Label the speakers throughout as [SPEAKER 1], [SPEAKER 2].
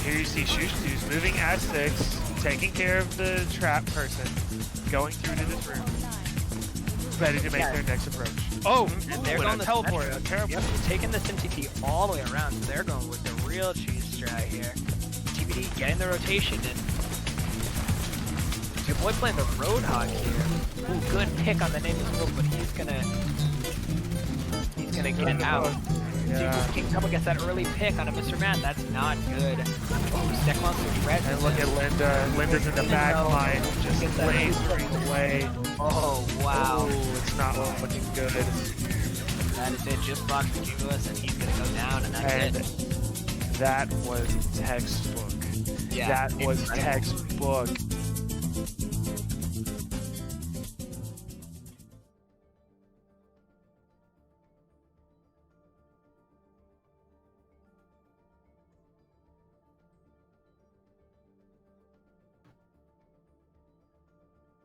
[SPEAKER 1] Here you see Shushu's moving S6, taking care of the trap person, going through to this room, ready to make their next approach. Oh,
[SPEAKER 2] and they're going the teleport. Terrible. Yep, taking this MTT all the way around, so they're going with the real cheese strat here. TBD getting the rotation in. Your boy playing the Roadhog here. Ooh, good pick on the name as well, but he's gonna get out.
[SPEAKER 1] Yeah.
[SPEAKER 2] King Double gets that early pick on a Mr. Man. That's not good. Oh, Stick Monster's red.
[SPEAKER 1] And look at Linda. Linda's in the back line, just lasering away.
[SPEAKER 2] Oh, wow.
[SPEAKER 1] Oh, it's not looking good.
[SPEAKER 2] That is it. Just blocks the Cumulus, and he's going to go down, and that's it.
[SPEAKER 1] That was textbook.
[SPEAKER 2] Yeah,
[SPEAKER 1] that was textbook.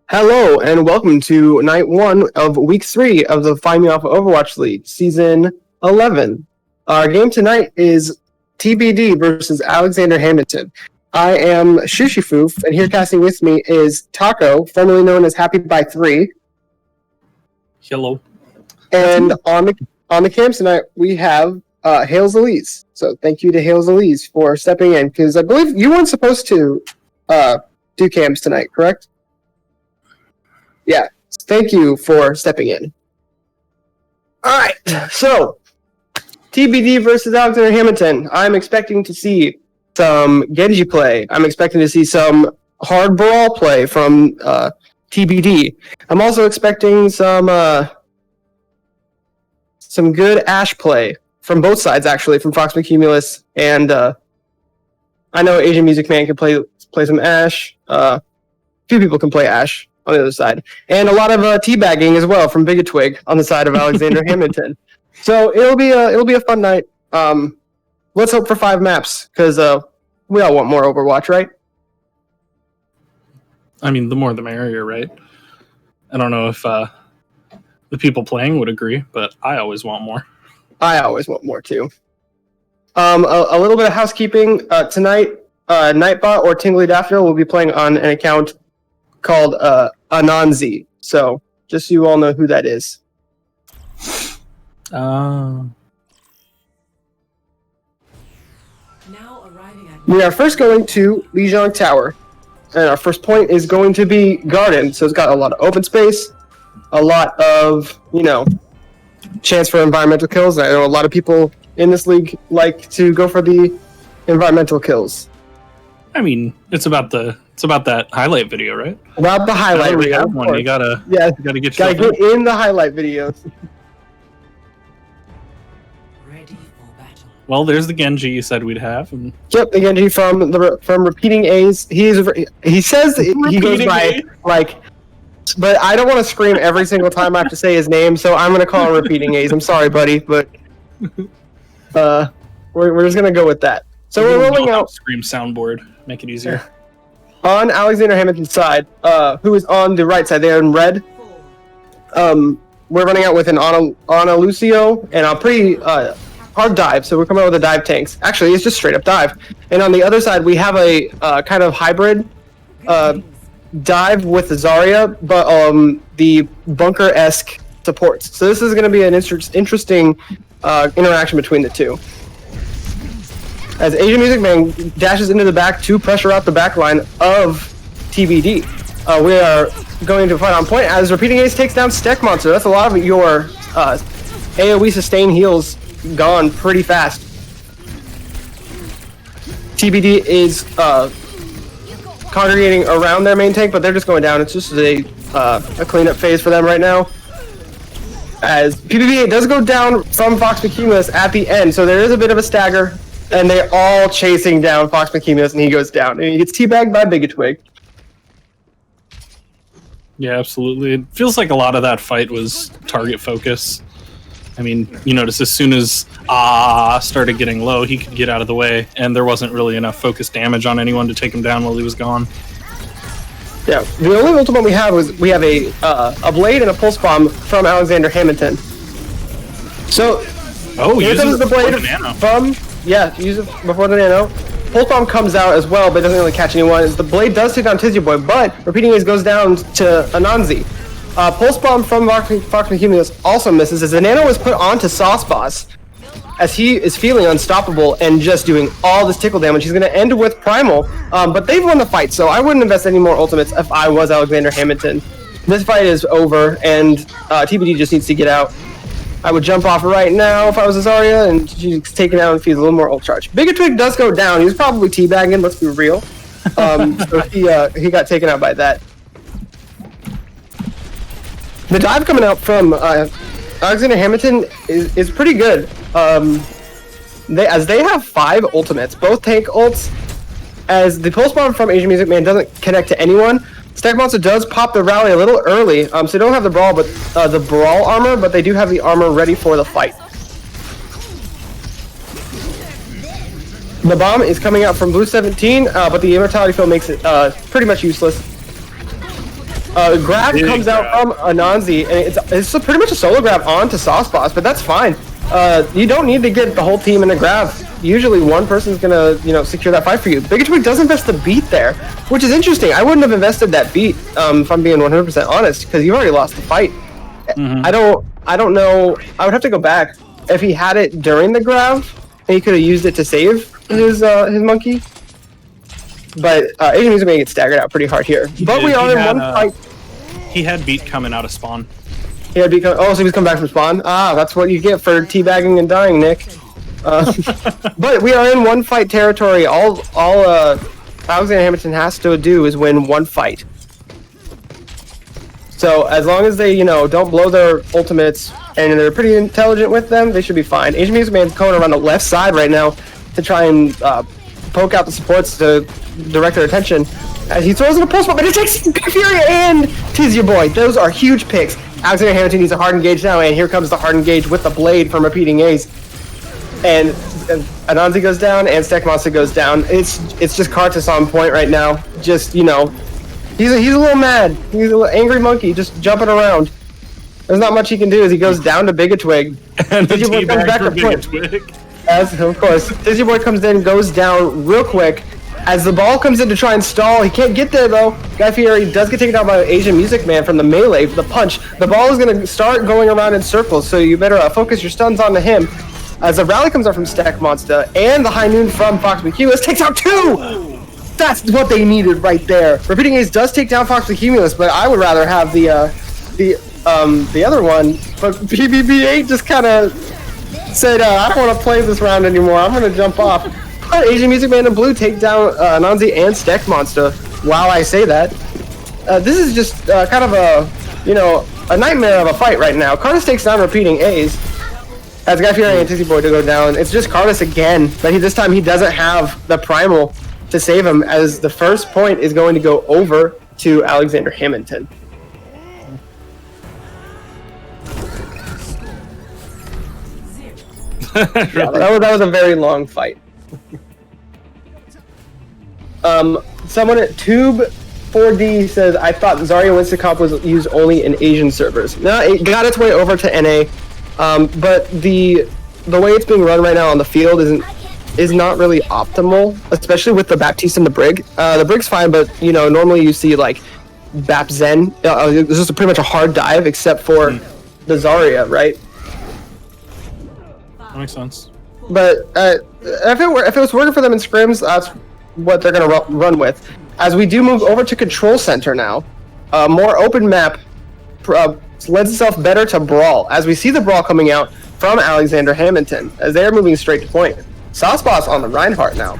[SPEAKER 3] Hello and welcome to night 1 of week 3 of the Find Me Off Overwatch League, season 11. Our game tonight is TBD versus Alexander Hammondton. I am Shushifoof, and here casting with me is Taco, formerly known as Happy by 3.
[SPEAKER 4] Hello.
[SPEAKER 3] And on the cams tonight we have Hales Elise. So thank you to Hales Elise for stepping in, because I believe you weren't supposed to do cams tonight, correct? Yeah, thank you for stepping in. All right, so TBD versus Alexander Hammondton. I'm expecting to see some Genji play. I'm expecting to see some hard brawl play from TBD. I'm also expecting some good Ashe play from both sides, actually, from Fox McCumulus, and I know Asian Music Man can play some Ashe. Few people can play Ashe on the other side, and a lot of teabagging as well from Bigatwig on the side of Alexander Hammondton. So it'll be a fun night. Let's hope for 5 maps, because we all want more Overwatch, right?
[SPEAKER 4] I mean, the more the merrier, right? I don't know if the people playing would agree, but I always want more.
[SPEAKER 3] I always want more too. A little bit of housekeeping tonight. Nightbot or Tingly Daffodil will be playing on an account called Ananzi. So just so you all know who that is. We are first going to Lijiang Tower. And our first point is going to be Garden. So it's got a lot of open space, a lot of, chance for environmental kills. I know a lot of people in this league like to go for the environmental kills.
[SPEAKER 4] I mean, it's about that highlight video, right?
[SPEAKER 3] About the highlight video.
[SPEAKER 4] Have one. You gotta get
[SPEAKER 3] in the highlight videos.
[SPEAKER 5] Ready for battle.
[SPEAKER 4] Well, there's the Genji you said we'd have. And...
[SPEAKER 3] Yep, the Genji from Repeating A's. He says he goes by but I don't want to scream every single time I have to say his name, so I'm gonna call him Repeating A's. I'm sorry, buddy, but we're just gonna go with that. So we're rolling out
[SPEAKER 4] scream soundboard. Make it easier.
[SPEAKER 3] On Alexander Hammondton's side, who is on the right side there in red. We're running out with an Ana Lucio and a pretty hard dive, so we're coming out with the dive tanks. Actually, it's just straight up dive. And on the other side, we have a kind of hybrid dive with the Zarya, but the bunker-esque supports. So this is going to be an interesting interaction between the two. As Asian Music Man dashes into the back to pressure out the back line of TBD. We are going to fight on point as Repeating Ace takes down Stick Monster. That's a lot of your AoE sustain heals gone pretty fast. TBD is congregating around their main tank, but they're just going down. It's just a cleanup phase for them right now. As PvP does go down from Fox McCumulus at the end, so there is a bit of a stagger. And they're all chasing down Fox McCumulus, and he goes down. And he gets teabagged by Bigatwig.
[SPEAKER 4] Yeah, absolutely. It feels like a lot of that fight was target focus. I mean, you notice as soon as started getting low, he could get out of the way, and there wasn't really enough focus damage on anyone to take him down while he was gone.
[SPEAKER 3] Yeah, the only ultimate we have was we have a blade and a pulse bomb from Alexander Hammondton. So here comes the blade from use it before the nano. Pulse bomb comes out as well, but it doesn't really catch anyone. The blade does take down Tizzy Boy, but repeating A's goes down to Anansi. Pulse bomb from Fox Cumulus also misses as the nano was put onto Sauce Boss, as he is feeling unstoppable and just doing all this tickle damage. He's going to end with Primal, but they've won the fight, so I wouldn't invest any more ultimates if I was Alexander Hammondton. This fight is over, and TBD just needs to get out. I would jump off right now if I was Azaria, and she's taken out and feels a little more ult charge. Bigger Twig does go down. He was probably teabagging, let's be real. So he got taken out by that. The dive coming out from Alexander Hammondton is pretty good. They have 5 ultimates, both tank ults. As the pulse bomb from Asian Music Man doesn't connect to anyone, Stack Monster does pop the rally a little early, so they don't have the brawl armor, but they do have the armor ready for the fight. The bomb is coming out from Blue 17, but the Immortality Field makes it pretty much useless. Grab comes out from Anansi, and it's pretty much a solo grab onto Sauce Boss, but that's fine. You don't need to get the whole team in a grab. Usually one person's gonna, secure that fight for you. Bigger Twig does invest the beat there, which is interesting. I wouldn't have invested that beat, if I'm being 100% honest, because you've already lost the fight. Mm-hmm. I don't know. I would have to go back. If he had it during the grab, he could have used it to save his monkey. But Asian Music Man gets staggered out pretty hard here. But we are in one fight.
[SPEAKER 4] He had beat coming out of spawn.
[SPEAKER 3] So he was coming back from spawn? Ah, that's what you get for teabagging and dying, Nick. But we are in one fight territory. All Alexander Hammondton has to do is win one fight. So as long as they, don't blow their ultimates and they're pretty intelligent with them, they should be fine. Asian Music Man's going around the left side right now to try and poke out the supports to direct their attention. As he throws in a pulse bomb, but it takes Fury and Tizzy Boy. Those are huge picks. Alexander Hammondton needs a hard engage now, and here comes the hard engage with the blade from repeating A's. And Anansi goes down, and Stack Monster goes down. It's just Kartus on point right now. Just, he's a little mad. He's a little angry monkey just jumping around. There's not much he can do as he goes down to Big Twig.
[SPEAKER 4] And
[SPEAKER 3] Tizzy Boy comes back to point. As, of course, Tizzy Boy comes in, goes down real quick. As the ball comes in to try and stall, he can't get there though. Guy Fieri does get taken down by Asian Music Man from the melee, the punch. The ball is going to start going around in circles, so you better focus your stuns onto him. As the rally comes out from Stack Monster and the high noon from Fox Cumulus takes out 2! That's what they needed right there. Repeating Ace does take down Fox Cumulus, but I would rather have the other one. But PBB8 just kind of said, I don't want to play this round anymore. I'm going to jump off. But Asian Music Man and Blue take down Anansi and Stack Monster. While I say that, this is just kind of a nightmare of a fight right now. Kartus takes down repeating A's. As Guy Fieri and Tizzy Boy to go down, it's just Kartus again, but this time he doesn't have the Primal to save him, as the first point is going to go over to Alexander Hammondton. That was a very long fight. Someone at Tube4D says, I thought Zarya Winston was used only in Asian servers. No, it got its way over to NA. But the way it's being run right now on the field is not really optimal, especially with the Baptiste and the Brig. The Brig's fine, but normally you see like Bap Zen. This is pretty much a hard dive, except for the Zarya, right?
[SPEAKER 4] That makes sense.
[SPEAKER 3] But if it was working for them in scrims, that's what they're gonna run with. As we do move over to Control Center now, more open map. Lends itself better to Brawl, as we see the Brawl coming out from Alexander Hammondton, as they are moving straight to point. Sauce Boss on the Reinhardt now.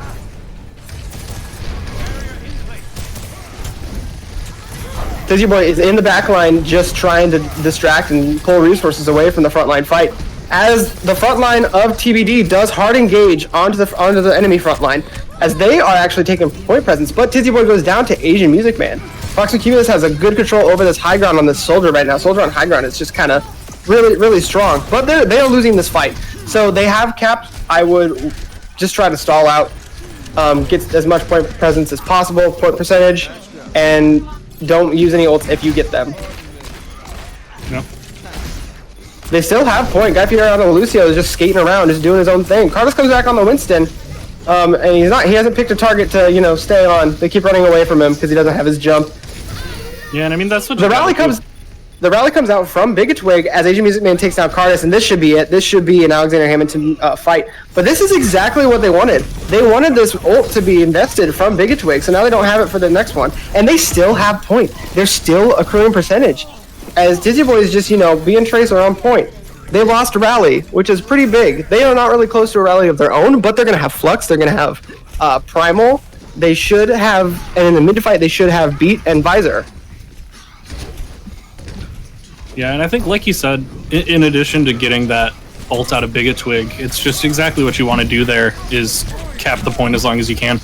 [SPEAKER 3] Tizzy Boy is in the back line, just trying to distract and pull resources away from the frontline fight, as the front line of TBD does hard engage onto the enemy front line, as they are actually taking point presence, but Tizzy Boy goes down to Asian Music Man. Fox Cumulus has a good control over this high ground on this Soldier right now. Soldier on high ground is just kind of really, really strong. But they are losing this fight. So they have capped. I would just try to stall out, get as much point presence as possible, point percentage, and don't use any ults if you get them.
[SPEAKER 4] No.
[SPEAKER 3] They still have point. Guy Fieri on the Lucio is just skating around, just doing his own thing. Carlos comes back on the Winston, and he hasn't picked a target to stay on. They keep running away from him because he doesn't have his jump.
[SPEAKER 4] Yeah, and I mean that's what
[SPEAKER 3] The rally comes out from Bigatwig as Asian Music Man takes down Cardis, and this should be it. This should be an Alexander Hammondton fight. But this is exactly what they wanted. They wanted this ult to be invested from Bigatwig, so now they don't have it for the next one. And they still have point. They're still accruing percentage. As Dizzy Boy is just, being Tracer on point. They lost a rally, which is pretty big. They are not really close to a rally of their own, but they're going to have Flux, they're going to have Primal. They should have, and in the mid fight, they should have Beat and Visor.
[SPEAKER 4] Yeah, and I think, like you said, in addition to getting that ult out of Bigatwig, it's just exactly what you want to do there is cap the point as long as you can.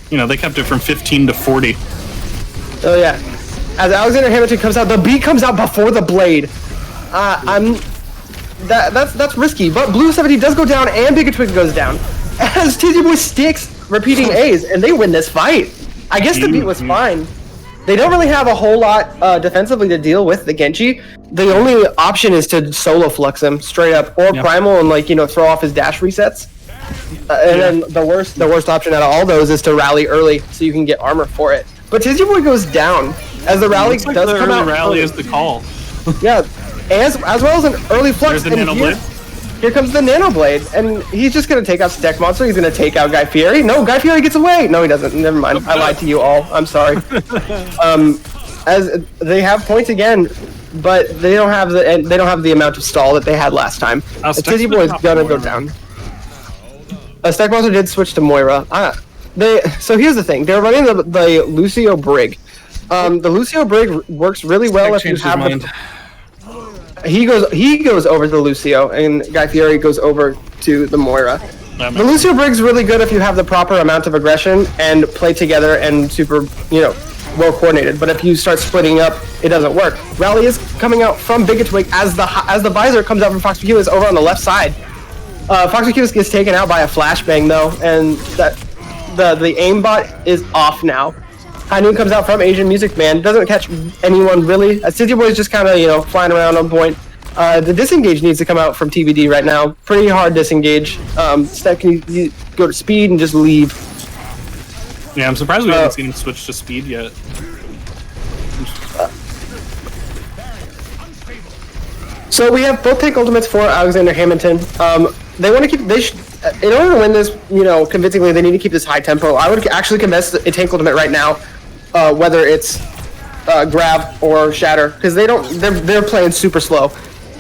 [SPEAKER 4] They kept it from 15 to 40.
[SPEAKER 3] Oh yeah. As Alexander Hammondton comes out, the beat comes out before the blade. That's risky, but Blue 70 does go down and Bigatwig goes down. As Tizzy Boy sticks repeating A's, and they win this fight. I guess the beat was fine. They don't really have a whole lot defensively to deal with the Genji. The only option is to solo flux him straight up, or Primal and throw off his dash resets. And then the worst option out of all those is to rally early so you can get armor for it. But Tizzy Boy goes down as the rally does come out.
[SPEAKER 4] Rally is the call.
[SPEAKER 3] Yeah, as well as an early flux.
[SPEAKER 4] There's the Nano Blade.
[SPEAKER 3] Here comes the Nano Blade, and he's just gonna take out Stack Monster. He's gonna take out Guy Fieri. No, Guy Fieri gets away. No, he doesn't. Never mind. I lied to you all. I'm sorry. As they have points again, but they don't have the amount of stall that they had last time. Tizzy Boy is gonna go down. Stack Monster did switch to Moira. So here's the thing. They're running the Lucio Brig. The Lucio Brig works really well if you have he goes over to the Lucio, and Guy Fieri goes over to the Moira. The Lucio Brig's really good if you have the proper amount of aggression and play together and super, well coordinated. But if you start splitting up, it doesn't work. Rally is coming out from Bigatwig as the visor comes out from Fox is over on the left side. Fox gets taken out by a flashbang though, and the aimbot is off now. High Noon comes out from Asian Music Man, doesn't catch anyone really. City Boy is just kind of, flying around on point. The disengage needs to come out from TBD right now. Pretty hard disengage. Steph, can you go to speed and just leave?
[SPEAKER 4] Yeah, I'm surprised we haven't seen him switch to speed yet.
[SPEAKER 3] So we have both tank ultimates for Alexander Hammondton. They want to keep. In order to win this, convincingly, they need to keep this high tempo. I would actually contest a tank ultimate right now, whether it's grab or shatter, because they're playing super slow.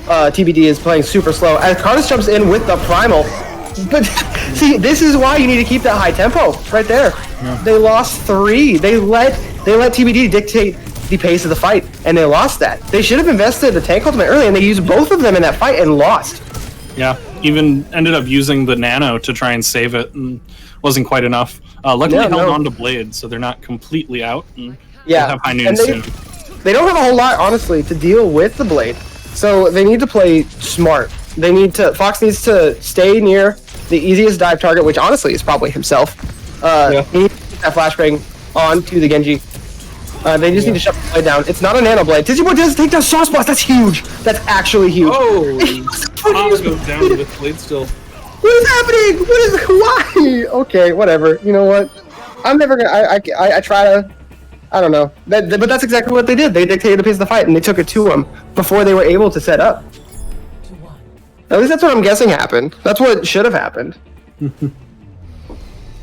[SPEAKER 3] TBD is playing super slow. As Cardis jumps in with the primal, but see, this is why you need to keep that high tempo right there. Yeah. They lost 3. They let TBD dictate the pace of the fight, and they lost that. They should have invested the tank ultimate early, and they used both of them in that fight and lost.
[SPEAKER 4] Yeah, even ended up using the nano to try and save it, and wasn't quite enough. Luckily held on to Blade, so they're not completely out. And
[SPEAKER 3] yeah,
[SPEAKER 4] have High Noon soon.
[SPEAKER 3] They don't have a whole lot, honestly, to deal with the Blade, so they need to play smart. Fox needs to stay near the easiest dive target, which honestly is probably himself. He needs to get that flashbang on to the Genji. They just need to shut the blade down. It's not a nano blade. Dizzy Boy does take down Sauce Blast. That's huge. That's actually huge.
[SPEAKER 4] Oh, Pop goes down with blade still.
[SPEAKER 3] What is happening? Why? Okay, whatever. You know what? I'm never gonna. I try to. I don't know. But that's exactly what they did. They dictated the pace of the fight, and they took it to them before they were able to set up. At least that's what I'm guessing happened. That's what should have happened.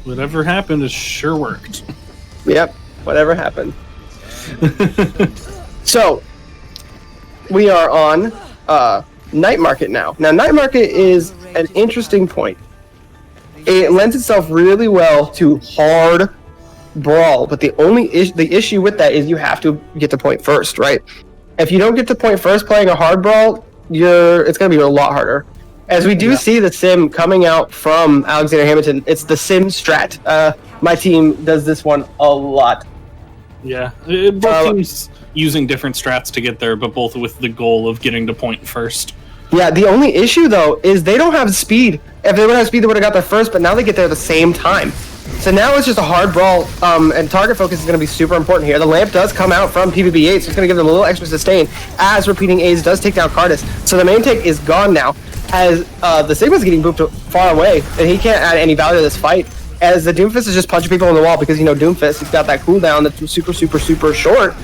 [SPEAKER 4] Whatever happened, it sure worked.
[SPEAKER 3] Yep. Whatever happened. So, we are on Night Market now. Now, Night Market is an interesting point. It lends itself really well to hard brawl, but the issue with that is you have to get to point first, right? If you don't get to point first playing a hard brawl, it's going to be a lot harder. As we do see the sim coming out from Alexander Hammondton, it's the sim strat. My team does this one a lot.
[SPEAKER 4] Yeah, both teams using different strats to get there, but both with the goal of getting to point first.
[SPEAKER 3] Yeah, the only issue, though, is they don't have speed. If they would have speed, they would have got there first, but now they get there at the same time. So now it's just a hard brawl, and target focus is going to be super important here. The lamp does come out from PBB8, so it's going to give them a little extra sustain as repeating A's does take down Cardis. So the main take is gone now, as the Sigma's getting booped far away, and he can't add any value to this fight, as the Doomfist is just punching people in the wall because, you know, Doomfist, he's got that cooldown that's super, super, super short.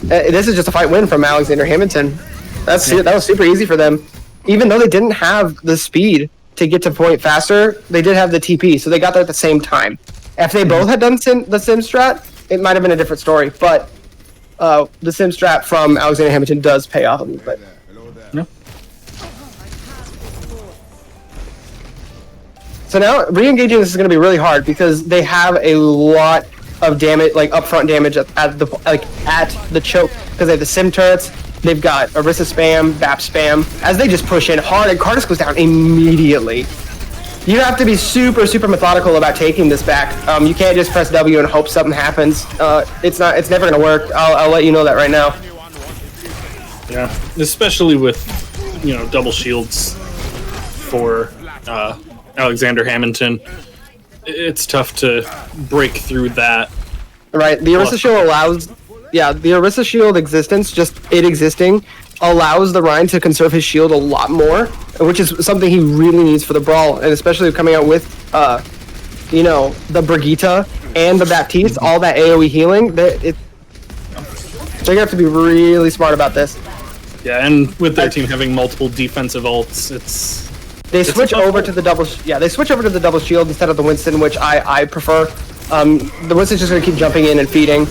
[SPEAKER 3] This is just a fight win from Alexander Hammondton. That was super easy for them. Even though they didn't have the speed to get to point faster, they did have the TP, so they got there at the same time. If they both had done the sim strat, it might have been a different story, but the sim strat from Alexander Hammondton does pay off a little bit.
[SPEAKER 4] Yeah.
[SPEAKER 3] So now re-engaging this is going to be really hard because they have a lot of damage, like upfront damage at the choke, because they have the sim turrets. They've got Orisa spam, BAP spam, as they just push in hard, and Cardis goes down immediately. You have to be super, super methodical about taking this back. You can't just press W and hope something happens. It's never gonna work. I'll let you know that right now.
[SPEAKER 4] Yeah, especially with, you know, double shields for Alexander Hammondton. It's tough to break through that.
[SPEAKER 3] Right, the Orisa shield allows... Yeah, the Orisa shield existence, just it existing, allows the Rhine to conserve his shield a lot more, which is something he really needs for the brawl, and especially coming out with, you know, the Brigitte and the Baptiste, all that AoE healing. They're gonna have to be really smart about this.
[SPEAKER 4] Yeah, and with their team having multiple defensive ults,
[SPEAKER 3] they switch over to the double. Yeah, they switch over to the double shield instead of the Winston, which I prefer. The Winston's just gonna keep jumping in and feeding.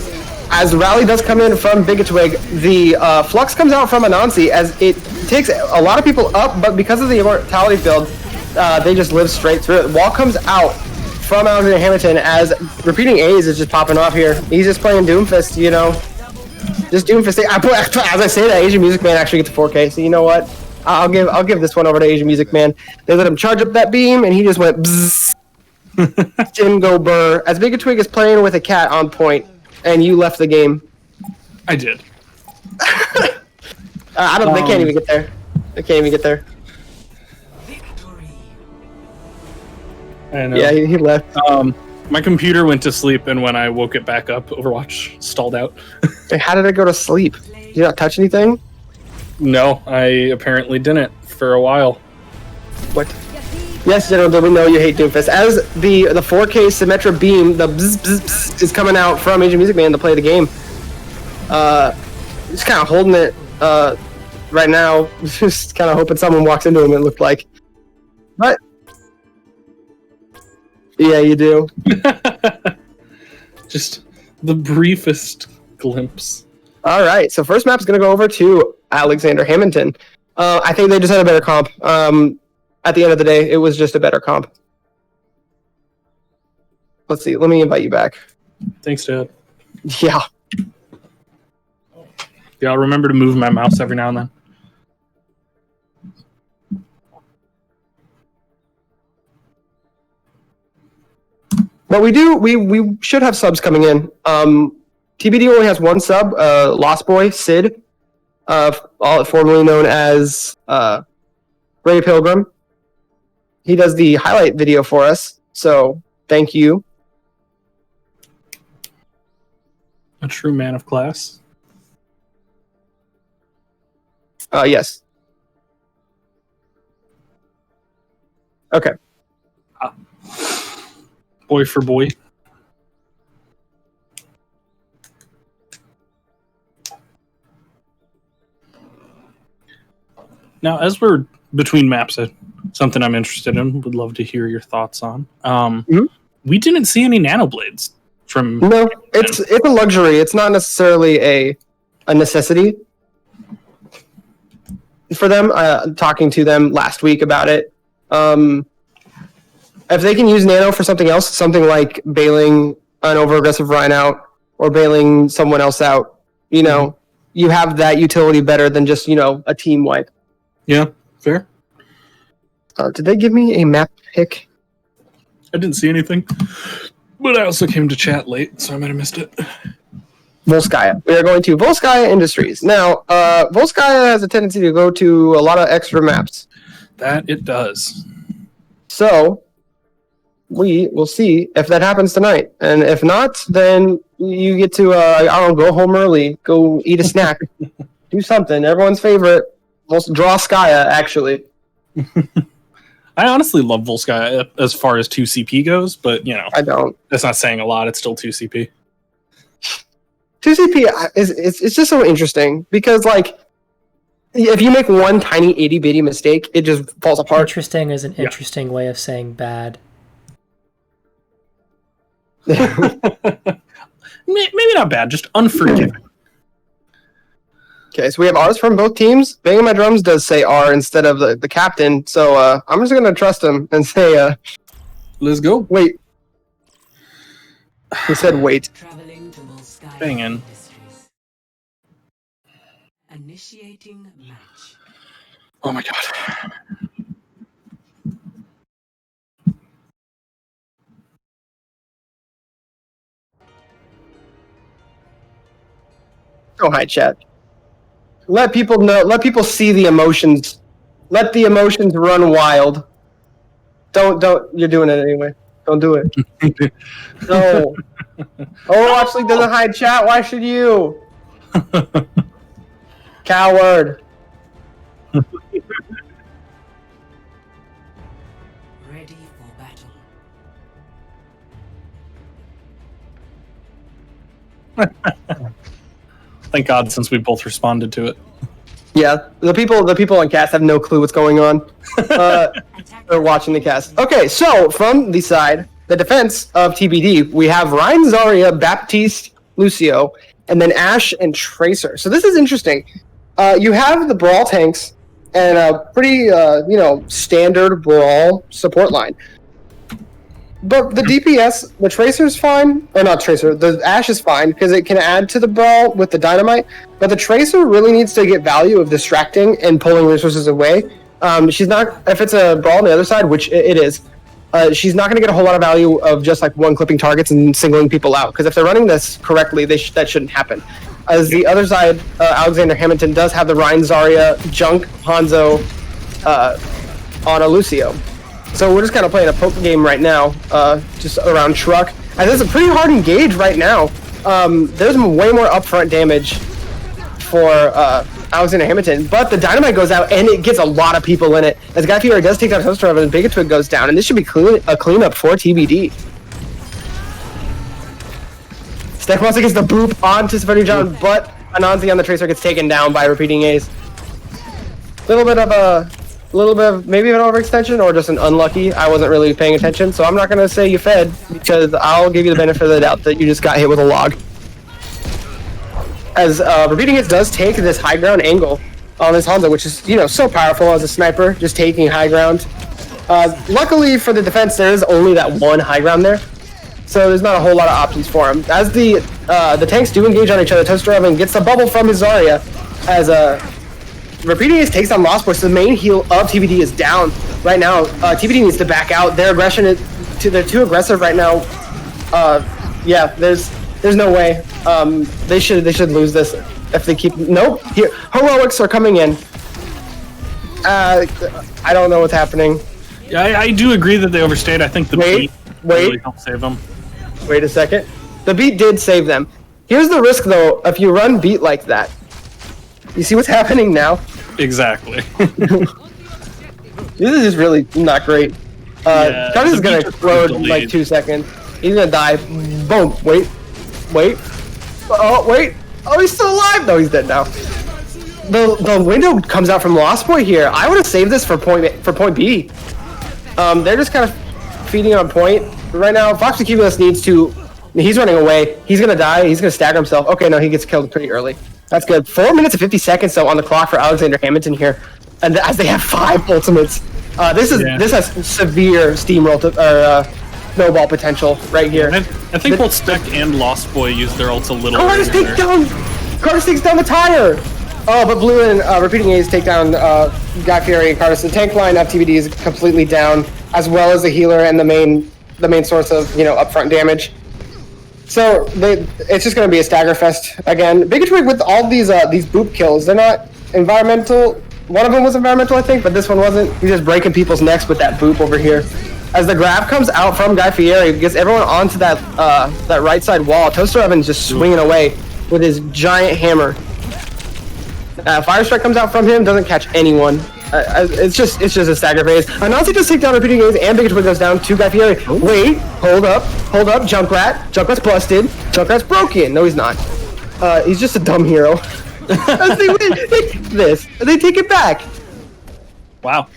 [SPEAKER 3] As the rally does come in from Bigatwig, the Flux comes out from Anansi, as it takes a lot of people up, but because of the immortality field, they just live straight through it. Wall comes out from Alexander Hammondton, as repeating A's is just popping off here. He's just playing Doomfist, you know. Just Doomfist. As I say that, Asian Music Man actually gets to 4K, so you know what? I'll give this one over to Asian Music Man. They let him charge up that beam, and he just went bzzz. Didn't go burr. As Bigatwig is playing with a cat on point, and you left the game.
[SPEAKER 4] I did.
[SPEAKER 3] I don't. They can't even get there. They can't even get there.
[SPEAKER 4] I know.
[SPEAKER 3] Yeah, he left.
[SPEAKER 4] My computer went to sleep, and when I woke it back up, Overwatch stalled out.
[SPEAKER 3] Hey, how did it go to sleep? Did you not touch anything?
[SPEAKER 4] No, I apparently didn't for a while.
[SPEAKER 3] What? Yes, General, we know you hate Doomfist. As the 4K Symmetra beam, the bzz, bzz, bzz, is coming out from Asian Music Man to play the game. Just kind of holding it right now. Just kind of hoping someone walks into him, it looked like. But yeah, you do.
[SPEAKER 4] Just the briefest glimpse.
[SPEAKER 3] All right, so first map is going to go over to Alexander Hammondton. I think they just had a better comp. At the end of the day, it was just a better comp. Let's see. Let me invite you back.
[SPEAKER 4] Thanks, Dad.
[SPEAKER 3] Yeah.
[SPEAKER 4] Yeah, I'll remember to move my mouse every now and then.
[SPEAKER 3] But we should have subs coming in. TBD only has one sub, Lost Boy, Sid, formerly known as Ray Pilgrim. He does the highlight video for us, so thank you.
[SPEAKER 4] A true man of class.
[SPEAKER 3] Yes. Okay.
[SPEAKER 4] Boy for boy. Now, as we're between maps, something I'm interested in, would love to hear your thoughts on. We didn't see any nanoblades from...
[SPEAKER 3] No, it's a luxury. It's not necessarily a necessity for them. Talking to them last week about it. If they can use nano for something else, something like bailing an over-aggressive Rhine out or bailing someone else out, you know, you have that utility better than just, you know, a team wipe.
[SPEAKER 4] Yeah, fair.
[SPEAKER 3] Did they give me a map pick?
[SPEAKER 4] I didn't see anything, but I also came to chat late, so I might have missed it.
[SPEAKER 3] Volskaya. We are going to Volskaya Industries. Now, Volskaya has a tendency to go to a lot of extra maps.
[SPEAKER 4] That it does.
[SPEAKER 3] So, we will see if that happens tonight. And if not, then you get to, I don't know, go home early, go eat a snack, do something. Everyone's favorite, Skya, actually.
[SPEAKER 4] I honestly love Volskaya as far as 2CP goes, but, you know,
[SPEAKER 3] I don't.
[SPEAKER 4] That's not saying a lot. It's still 2CP.
[SPEAKER 3] 2CP it's just so interesting because, like, if you make one tiny itty-bitty mistake, it just falls apart.
[SPEAKER 6] Interesting is an interesting way of saying bad.
[SPEAKER 4] Maybe not bad, just unforgiving.
[SPEAKER 3] Okay, so we have R's from both teams. Banging My Drums does say R instead of the captain, so I'm just going to trust him and say,
[SPEAKER 4] let's go.
[SPEAKER 3] Wait. He said wait.
[SPEAKER 4] Bang in.
[SPEAKER 5] Initiating match.
[SPEAKER 4] Oh my god.
[SPEAKER 3] Go hi, chat. Let people know. Let people see the emotions. Let the emotions run wild. Don't. You're doing it anyway. Don't do it. No. Overwatch doesn't hide chat. Why should you? Coward.
[SPEAKER 5] Ready for battle.
[SPEAKER 4] Thank God, since we both responded to it.
[SPEAKER 3] Yeah, the people on cast have no clue what's going on. They're watching the cast. Okay, so from the side, the defense of TBD, we have Ryan, Zarya, Baptiste, Lucio, and then Ashe and Tracer. So this is interesting. You have the Brawl tanks and a pretty, standard Brawl support line. But the DPS, the Tracer's fine, or not Tracer, the Ashe is fine because it can add to the Brawl with the Dynamite, but the Tracer really needs to get value of distracting and pulling resources away. She's not, if it's a Brawl on the other side, which it is, she's not going to get a whole lot of value of just like one clipping targets and singling people out, because if they're running this correctly, that shouldn't happen. As the other side, Alexander Hammondton does have the Ryan, Zarya, Junk, Hanzo, on a Lucio. So we're just kind of playing a poke game right now, just around Truck. And this is a pretty hard engage right now. There's way more upfront damage for Alexander Hammondton, but the Dynamite goes out and it gets a lot of people in it. As Guy Fieri does take down Toaster Oven, and Big Twig goes down, and this should be a cleanup for TBD. Steckmouse gets the boop onto Safari John, but Anansi on the Tracer gets taken down by repeating A's. Little bit of maybe an overextension or just an unlucky. I wasn't really paying attention, so I'm not gonna say you fed because I'll give you the benefit of the doubt that you just got hit with a log. As repeating it does take this high ground angle on this Hanzo, which is so powerful as a sniper, just taking high ground. Luckily for the defense, there is only that one high ground there, so there's not a whole lot of options for him. As the tanks do engage on each other, Toaster Oven gets the bubble from his Zarya as Repeating Ace takes on Lost Boy, so the main heal of TBD is down right now. TBD needs to back out. Their aggression they're too aggressive right now. Yeah, there's no way. They should lose this if they keep. Nope. Here, heroics are coming in. I don't know what's happening.
[SPEAKER 4] Yeah, I do agree that they overstayed. I think the beat really helped save them.
[SPEAKER 3] Wait a second. The beat did save them. Here's the risk, though. If you run beat like that, you see what's happening now?
[SPEAKER 4] Exactly.
[SPEAKER 3] This is just really not great. Curtis is gonna explode in like 2 seconds. He's gonna die. Boom. Wait. Oh, wait. Oh, he's still alive. No, he's dead now. The window comes out from Lost Boy here. I would have saved this for point B. They're just kind of feeding on point right now. Fox Cumulus needs to. He's running away. He's gonna die. He's gonna stagger himself. Okay, no, he gets killed pretty early. That's good. 4 minutes and 50 seconds though on the clock for Alexander Hammondton here, and as they have 5 ultimates, this has severe steamroll snowball potential right here.
[SPEAKER 4] I think both Steck and Lost Boy used their ults a little.
[SPEAKER 3] Curtis takes down the tire. Oh, but Blue and Repeating A's take down Guy Fieri and Curtis. The tank line of TBD is completely down, as well as the healer and the main source of upfront damage. So it's just going to be a stagger fest again. Big Twig with all these boop kills. They're not environmental. One of them was environmental, I think, but this one wasn't. He's just breaking people's necks with that boop over here. As the grab comes out from Guy Fieri, gets everyone onto that that right side wall. Toaster Oven's just swinging away with his giant hammer. Fire Strike comes out from him, doesn't catch anyone. It's just a stagger phase. Anansi just take down repeating gaze, and Big Twig goes down to Guy Fieri. Wait, hold up, Junkrat's busted, Junkrat's broken. No, he's not. He's just a dumb hero. As they win, they take this, they take it back.
[SPEAKER 4] Wow.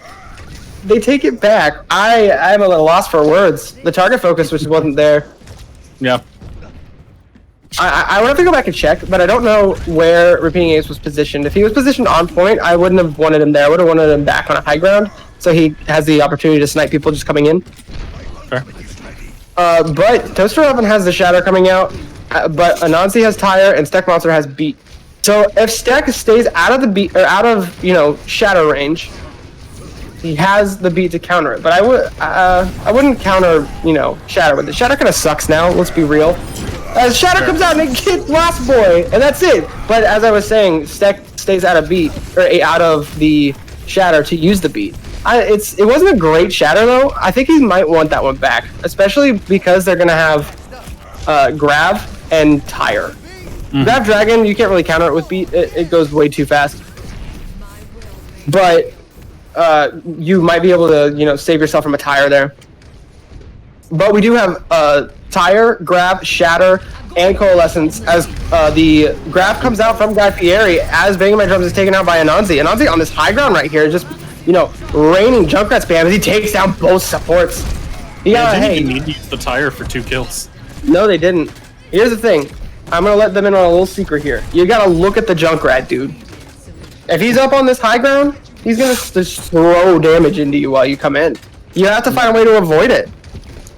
[SPEAKER 3] They take it back. I'm a little lost for words. The target focus which wasn't there.
[SPEAKER 4] Yeah.
[SPEAKER 3] I would have to go back and check, but I don't know where Repeating Ace was positioned. If he was positioned on point, I wouldn't have wanted him there. I would have wanted him back on a high ground, so he has the opportunity to snipe people just coming in.
[SPEAKER 4] Fair.
[SPEAKER 3] But Toaster Oven has the Shatter coming out, but Anansi has Tire and Steck Monster has Beat. So if Steck stays out of the beat or out of Shatter range, he has the beat to counter it. But I wouldn't counter Shatter with it. Shatter kind of sucks now. Let's be real. As Shatter comes out and it gets Lost Boy, and that's it. But as I was saying, Steck stays out of beat or out of the Shatter to use the beat. It wasn't a great Shatter though. I think he might want that one back, especially because they're gonna have Grab and Tire. Grab Dragon, you can't really counter it with beat. It goes way too fast. But you might be able to save yourself from a Tire there. But we do have Tire, Grab, Shatter, and Coalescence as the grab comes out from Guy Fieri as Banging My Drums is taken out by Anansi. Anansi on this high ground right here, just raining Junkrat spam as he takes down both supports.
[SPEAKER 4] Yeah, they didn't need to use the Tire for 2 kills.
[SPEAKER 3] No, they didn't. Here's the thing. I'm gonna let them in on a little secret here. You gotta look at the Junkrat, dude. If he's up on this high ground, he's gonna just throw damage into you while you come in. You have to find a way to avoid it.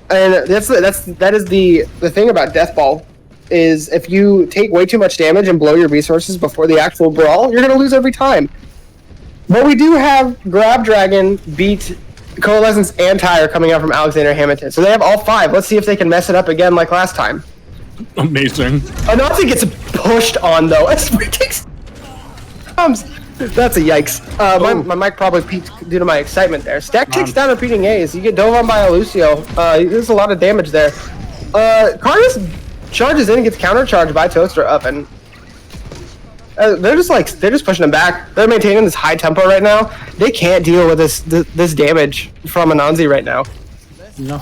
[SPEAKER 3] And that is the thing about Death Ball, is if you take way too much damage and blow your resources before the actual brawl, you're gonna lose every time. But we do have Grab Dragon, Beat, Coalescence, and Tire coming out from Alexander Hammondton. So they have all 5. Let's see if they can mess it up again like last time.
[SPEAKER 4] Amazing.
[SPEAKER 3] Anansi gets pushed on though. That's a yikes. My mic probably peaked due to my excitement there. Stack takes down Repeating A's. You get dove on by Lucio. There's a lot of damage there. Cardus charges in and gets countercharged by Toaster Oven. They're just pushing him back. They're maintaining this high tempo right now. They can't deal with this damage from Anansi right now.
[SPEAKER 4] No.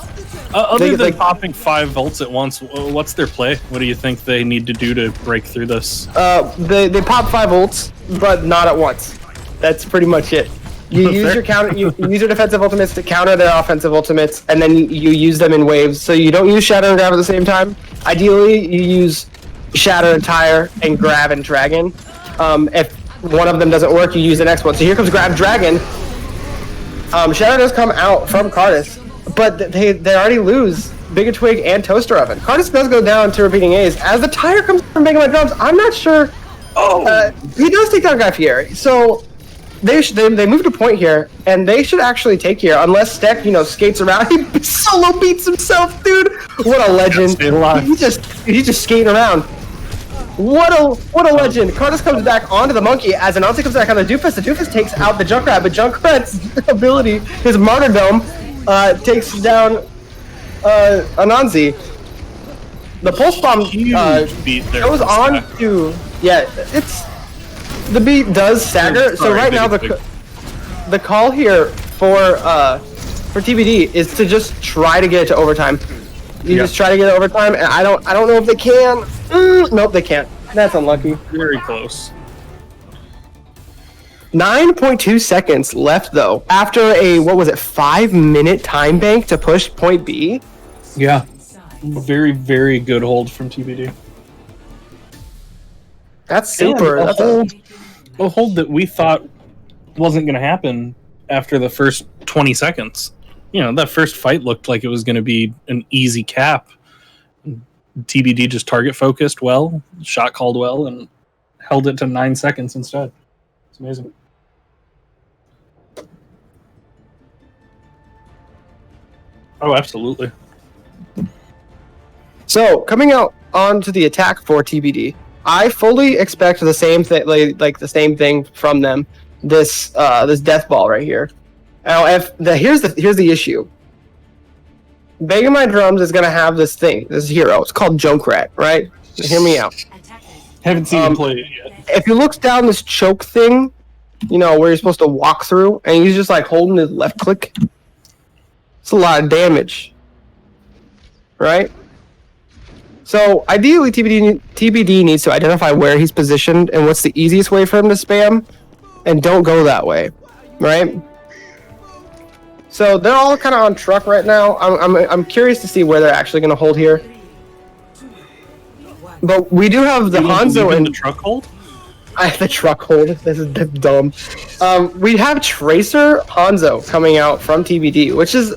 [SPEAKER 4] Other than popping 5 volts at once, what's their play? What do you think they need to do to break through this?
[SPEAKER 3] They pop 5 volts, but not at once. That's pretty much it. You use your counter. You use your defensive ultimates to counter their offensive ultimates, and then you use them in waves. So you don't use Shatter and Grab at the same time. Ideally, you use Shatter and Tire and Grab and Dragon. If one of them doesn't work, you use the next one. So here comes Grab Dragon. Shatter does come out from Cardus, but they already lose Big Twig and Toaster Oven. Cardus does go down to Repeating A's. As the Tire comes from Banging My Drums, I'm not sure. He does take down Guy Fieri, so they moved a point here, and they should actually take here, unless Steck, skates around. He solo beats himself, dude. What a legend! He's just skating around. What a legend! Cardus comes back onto the monkey as Anansi comes back on the Doofus. The Doofus takes out the Junkrat, but Junkrat's ability, his martyrdom, takes down Anansi. The pulse bomb goes on to the beat does stagger. So right now the call here for TBD is to just try to get it to overtime. You just try to get it overtime, and I don't know if they can. Nope, they can't. That's unlucky.
[SPEAKER 4] Very close.
[SPEAKER 3] 9.2 seconds left though. After a 5-minute time bank to push point B.
[SPEAKER 4] Yeah. Very, very good hold from TBD.
[SPEAKER 3] That's super.
[SPEAKER 4] That's a hold that we thought wasn't going to happen after the first 20 seconds. That first fight looked like it was going to be an easy cap. TBD just target focused well, shot called well, and held it to 9 seconds instead. It's amazing. Oh, absolutely.
[SPEAKER 3] So, coming out onto the attack for TBD, I fully expect the same thing, like the same thing from them. This death ball right here. Now, here's the issue. Banging My Drums is gonna have this thing, this hero. It's called Junkrat, right? Hear me out.
[SPEAKER 4] Haven't seen him play it yet.
[SPEAKER 3] If you look down this choke thing, you know, where you're supposed to walk through, and he's just like holding his left click, it's a lot of damage. Right? So ideally TBD needs to identify where he's positioned and what's the easiest way for him to spam, and don't go that way. Right? So they're all kind of on truck right now. I'm curious to see where they're actually going to hold here. But we do have the Hanzo
[SPEAKER 4] and the truck hold.
[SPEAKER 3] I have the truck hold. This is dumb. We have Tracer Hanzo coming out from TBD, which is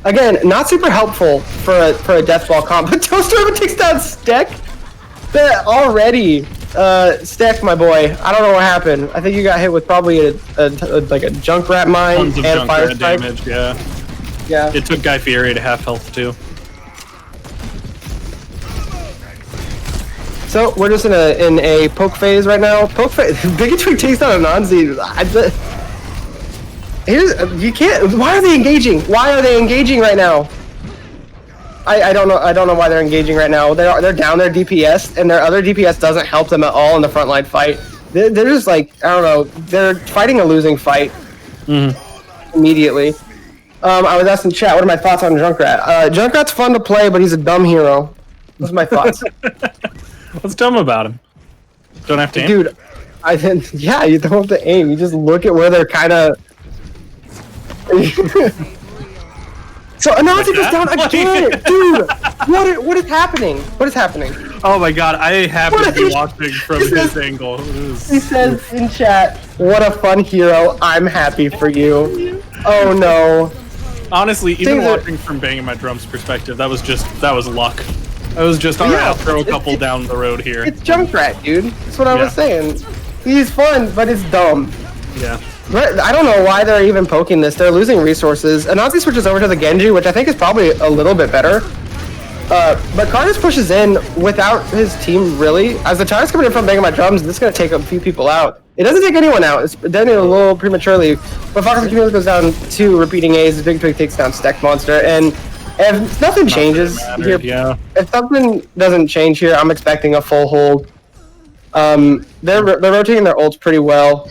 [SPEAKER 3] again not super helpful for a death ball comp. But Toaster even takes down Steck. That already Steck, my boy. I don't know what happened. I think you got hit with probably like a Junkrat mine
[SPEAKER 4] Tons of
[SPEAKER 3] and fire
[SPEAKER 4] Junkrat
[SPEAKER 3] strike.
[SPEAKER 4] damage. Yeah.
[SPEAKER 3] Yeah.
[SPEAKER 4] It took Guy Fieri to half health too.
[SPEAKER 3] So we're just in a poke phase right now. Poke phase. Big Twig takes down a Nanzi. You can't. Why are they engaging? Why are they engaging right now? I don't know. I don't know why they're engaging right now. They're down their DPS, and their other DPS doesn't help them at all in the frontline fight. They're just like, I don't know. They're fighting a losing fight immediately. I was asking chat, what are my thoughts on Junkrat? Junkrat's fun to play, but he's a dumb hero. Those are my thoughts.
[SPEAKER 4] What's dumb about him? Don't have to aim?
[SPEAKER 3] Dude, yeah, you don't have to aim. You just look at where they're kind of. So Anansi goes down again, dude. What is happening? What is happening?
[SPEAKER 4] Oh my god, I happen to be watching from his angle.
[SPEAKER 3] He says in chat, "What a fun hero! I'm happy for you." Oh no.
[SPEAKER 4] Honestly, even watching from Banging My Drums perspective, that was luck. I was just, alright, I'll throw a couple down the road here.
[SPEAKER 3] It's Junkrat, dude. That's what I was saying. He's fun, but it's dumb.
[SPEAKER 4] Yeah.
[SPEAKER 3] I don't know why they're even poking this. They're losing resources. Anansi switches over to the Genji, which I think is probably a little bit better. But Cardis pushes in without his team, really. As the tire's coming in from Banging My Drums, this is going to take a few people out. It doesn't take anyone out. It's done a little prematurely. But Fox and Cumulus goes down 2 repeating A's. Big Twig takes down Steck Monster. And if nothing changes here, if something doesn't change here, I'm expecting a full hold. They're rotating their ults pretty well.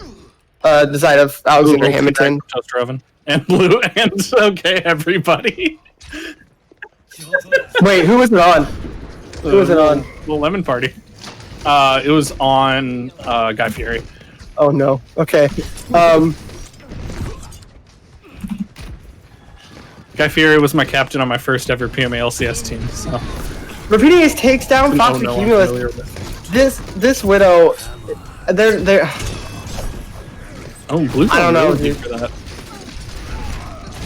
[SPEAKER 3] The side of Alexander Hammondton.
[SPEAKER 4] Toaster oven. And blue and okay, everybody.
[SPEAKER 3] Wait, who was it on? Who was it on?
[SPEAKER 4] The Lemon Party. It was on Guy Fieri.
[SPEAKER 3] Oh no. Okay.
[SPEAKER 4] Guy Fieri was my captain on my first ever PMA LCS team. So.
[SPEAKER 3] Repeating Ace takes down Fox and Cumulus. This Widow, they're.
[SPEAKER 4] Oh, blue.
[SPEAKER 3] I don't know, dude.
[SPEAKER 4] For that.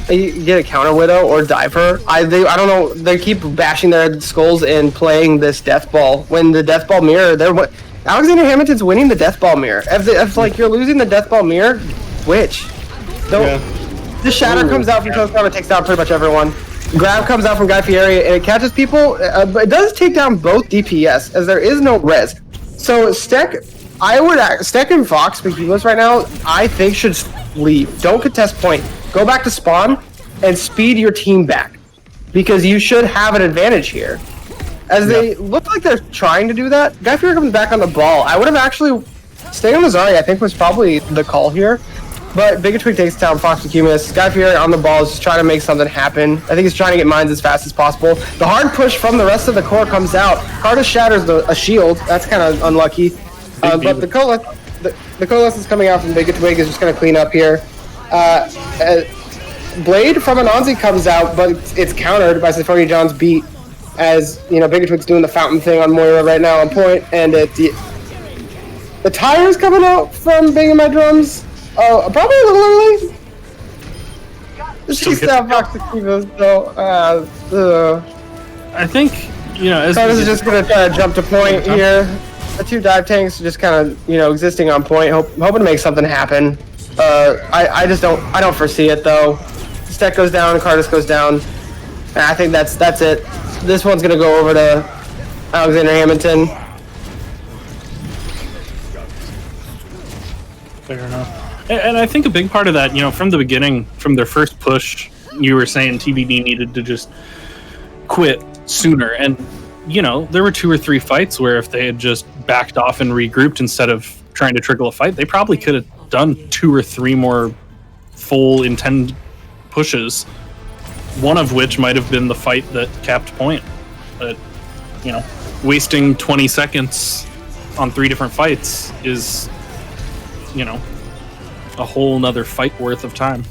[SPEAKER 3] You get a counter Widow or diver. I don't know. They keep bashing their skulls and playing this death ball. When the death ball mirror, Alexander Hammondon's winning the death ball mirror. If like you're losing the death ball mirror, switch. Don't. The shatter comes out from Toaster and takes down pretty much everyone. Grab comes out from Guy Fieri and it catches people. But it does take down both DPS as there is no res. So Steck and Fox, Cumulus right now, I think should leave. Don't contest point. Go back to spawn and speed your team back because you should have an advantage here. As they look like they're trying to do that, Guy Fieri comes back on the ball. I would have actually staying on the Zarya, I think was probably the call here. But Big Twig takes down Fox and Cumulus. Guy Fieri on the ball is just trying to make something happen. I think he's trying to get mines as fast as possible. The hard push from the rest of the core comes out. Cardis shatters a shield. That's kind of unlucky. But the Coalescence coming out from Big Twig is just going to clean up here. Blade from Anansi comes out, but it's countered by Symphonia John's beat. As you know, Big Twig's doing the fountain thing on Moira right now on point, and the tire's coming out from Banging My Drums. Oh, probably a little early. She's down Fox to keep us, so
[SPEAKER 4] I think
[SPEAKER 3] Cardis is just gonna try to jump to point here. The 2 dive tanks just kind of existing on point, hoping to make something happen. I don't foresee it though. Steck goes down, Cardis goes down. And I think that's it. This one's gonna go over to Alexander Hammondton.
[SPEAKER 4] Fair enough. And I think a big part of that, from the beginning, from their first push, you were saying TBD needed to just quit sooner. And, you know, there were 2 or 3 fights where if they had just backed off and regrouped instead of trying to trickle a fight, they probably could have done 2 or 3 more full intend pushes, one of which might have been the fight that capped point. But, you know, wasting 20 seconds on 3 different fights is, you know, a whole nother fight worth of time.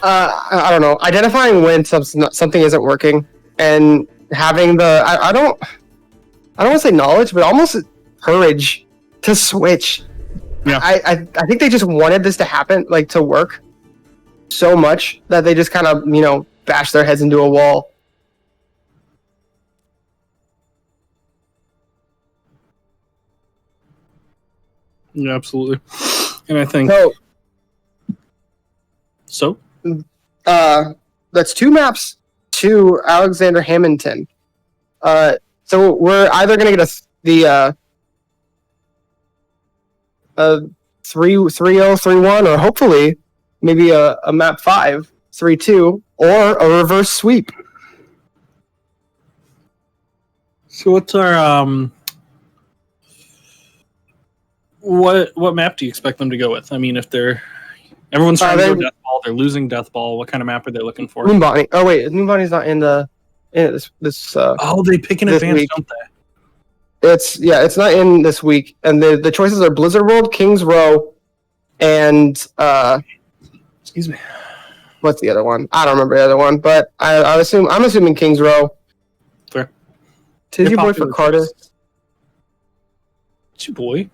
[SPEAKER 3] I don't know. Identifying when something isn't working and having the I don't want to say knowledge, but almost courage to switch.
[SPEAKER 4] Yeah.
[SPEAKER 3] I think they just wanted this to happen, like to work so much that they just kind of, you know, bash their heads into a wall.
[SPEAKER 4] Yeah, absolutely. And I think so.
[SPEAKER 3] That's 2 maps to Alexander Hammondton. So we're either gonna get the 3-0, 3-1, or hopefully maybe a map 5, 3-2, or a reverse sweep.
[SPEAKER 4] So what's our what map do you expect them to go with? I mean, if everyone's trying to go Death Ball, they're losing Death Ball. What kind of map are they looking for?
[SPEAKER 3] Moonbonny. Oh wait, Moonbonny's not in this.
[SPEAKER 4] Oh, they pick in advance,
[SPEAKER 3] week.
[SPEAKER 4] don't they?
[SPEAKER 3] It's not in this week, and the choices are Blizzard World, Kings Row, and
[SPEAKER 4] excuse me.
[SPEAKER 3] What's the other one? I don't remember the other one, but I'm assuming Kings Row.
[SPEAKER 4] Fair.
[SPEAKER 3] Tizzy boy for Carter.
[SPEAKER 4] It's your boy.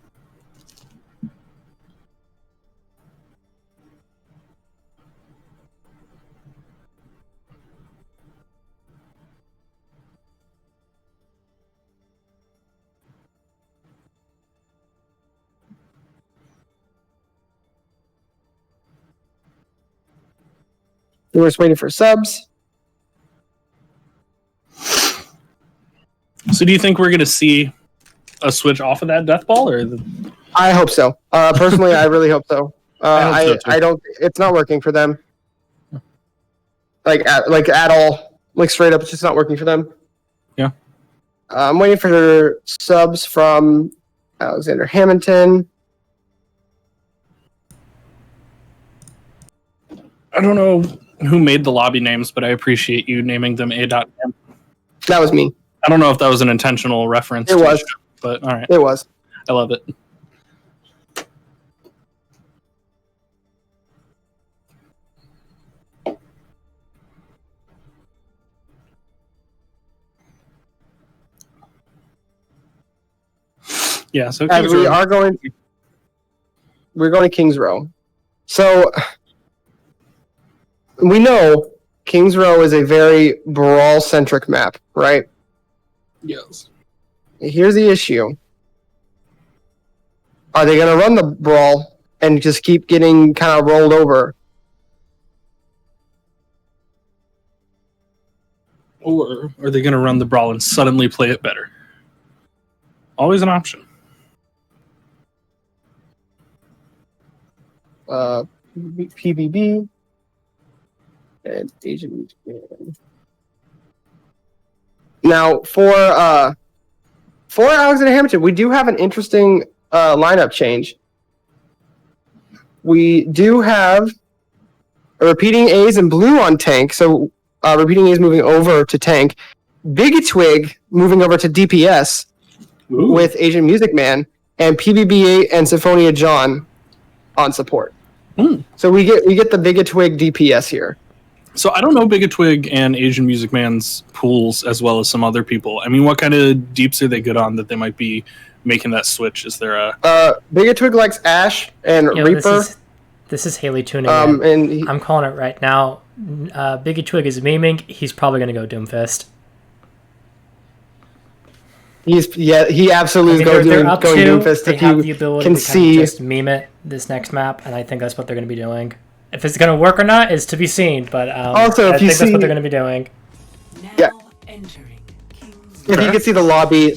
[SPEAKER 3] We're just waiting for subs.
[SPEAKER 4] So do you think we're going to see a switch off of that Death Ball?
[SPEAKER 3] I hope so. Personally, I really hope so.
[SPEAKER 4] I
[SPEAKER 3] don't. It's not working for them. Like at all. Like straight up, it's just not working for them.
[SPEAKER 4] Yeah.
[SPEAKER 3] I'm waiting for subs from Alexander Hammondton.
[SPEAKER 4] I don't know who made the lobby names, but I appreciate you naming them A.M.
[SPEAKER 3] That was me.
[SPEAKER 4] I don't know if that was an intentional reference.
[SPEAKER 3] It was.
[SPEAKER 4] But all right.
[SPEAKER 3] It was.
[SPEAKER 4] I love it. Yeah, so
[SPEAKER 3] we're going to Kings Row. So we know Kings Row is a very brawl-centric map, right?
[SPEAKER 4] Yes.
[SPEAKER 3] Here's the issue. Are they going to run the brawl and just keep getting kind of rolled over?
[SPEAKER 4] Or are they going to run the brawl and suddenly play it better? Always an option.
[SPEAKER 3] PBB and Asian. Now for Alexander Hammondton, we do have an interesting lineup change. We do have a repeating A's and blue on tank, so repeating A's moving over to tank. Big Twig moving over to DPS. Ooh. With Asian Music Man, and PBB8 and Symphonia John on support. So we get the Big Twig DPS here.
[SPEAKER 4] So I don't know Big Twig and Asian Music Man's pools as well as some other people. I mean, what kind of deeps are they good on that they might be making that switch? Is there a
[SPEAKER 3] Big Twig likes Ash and Reaper.
[SPEAKER 6] This is Haley tuning in. And I'm calling it right now. Big Twig is memeing. He's probably going to go Doomfist.
[SPEAKER 3] He absolutely is going Doomfist.
[SPEAKER 6] They have the ability to kind of just meme it this next map, and I think that's what they're going to be doing. If it's going to work or not is to be seen, but
[SPEAKER 3] also,
[SPEAKER 6] I think that's what they're going to be doing.
[SPEAKER 3] Yeah. If you can see the lobby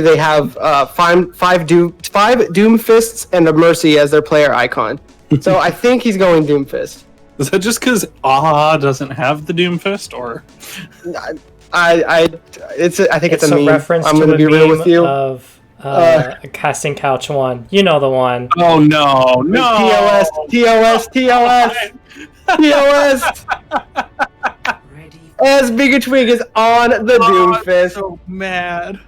[SPEAKER 3] they have five Doomfists and a Mercy as their player icon. So I think he's going Doomfist.
[SPEAKER 4] Is that just because Aha doesn't have the Doomfist, or?
[SPEAKER 3] I think it's a meme.
[SPEAKER 6] reference
[SPEAKER 3] I'm
[SPEAKER 6] to
[SPEAKER 3] gonna
[SPEAKER 6] a
[SPEAKER 3] be real
[SPEAKER 6] meme
[SPEAKER 3] with you.
[SPEAKER 6] of Casting Couch 1. You know the one.
[SPEAKER 4] Oh no, no!
[SPEAKER 3] TOS.
[SPEAKER 5] Ready
[SPEAKER 3] As Bigatwig is on the Doomfist.
[SPEAKER 4] So mad.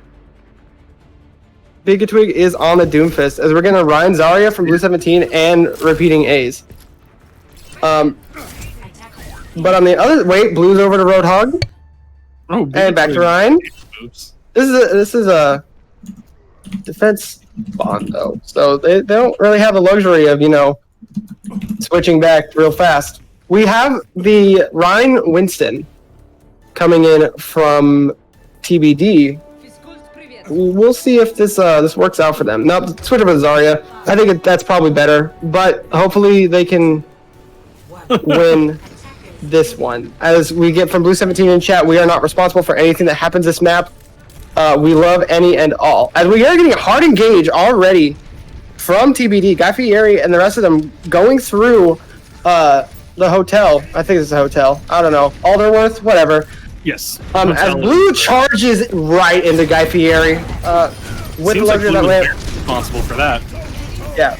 [SPEAKER 3] Bigatwig is on the Doomfist as we're gonna Ryan Zarya from Blue 17 and repeating A's. But on the other Blue's over to Roadhog
[SPEAKER 4] Oh,
[SPEAKER 3] and back to Ryan.
[SPEAKER 4] Oops.
[SPEAKER 3] This is a defense bond though, so they don't really have the luxury of switching back real fast. We have the Ryan Winston coming in from TBD. We'll see if this works out for them. No, switch over to Zarya. I think that's probably better, but hopefully they can win this one. As we get from Blue 17 in chat, we are not responsible for anything that happens this map. We love any and all. As we are getting a hard engage already from TBD, Guy Fieri and the rest of them going through the hotel. I think it's a hotel. I don't know. Alderworth, whatever.
[SPEAKER 4] Yes.
[SPEAKER 3] As Blue charges right into Guy Fieri, with the luxury of that lamp.
[SPEAKER 4] Responsible for that.
[SPEAKER 3] Yeah.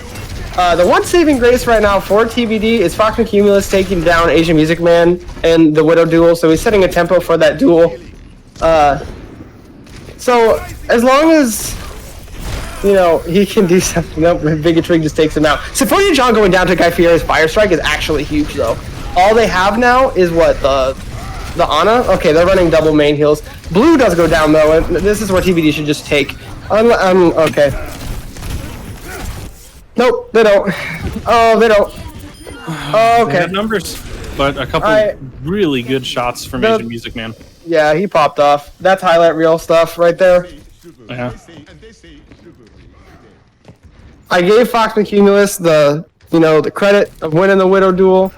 [SPEAKER 3] The one saving grace right now for TBD is Fox McCumulus taking down Asian Music Man in the Widow duel, so he's setting a tempo for that duel. So as long as he can do something, Bigatwig just takes him out. Symphonia John going down to Guy Fieri's Fire Strike is actually huge though. All they have now is what the Ana? Okay, they're running double main heals. Blue does go down though, and this is where TBD should just take. Okay. Nope, they don't. Oh, they don't. Oh, okay.
[SPEAKER 4] They have numbers, but a couple really good shots from Asian Music Man.
[SPEAKER 3] Yeah, he popped off. That's highlight reel stuff right there.
[SPEAKER 4] Yeah.
[SPEAKER 3] I gave Fox McCumulus the credit of winning the Widow duel.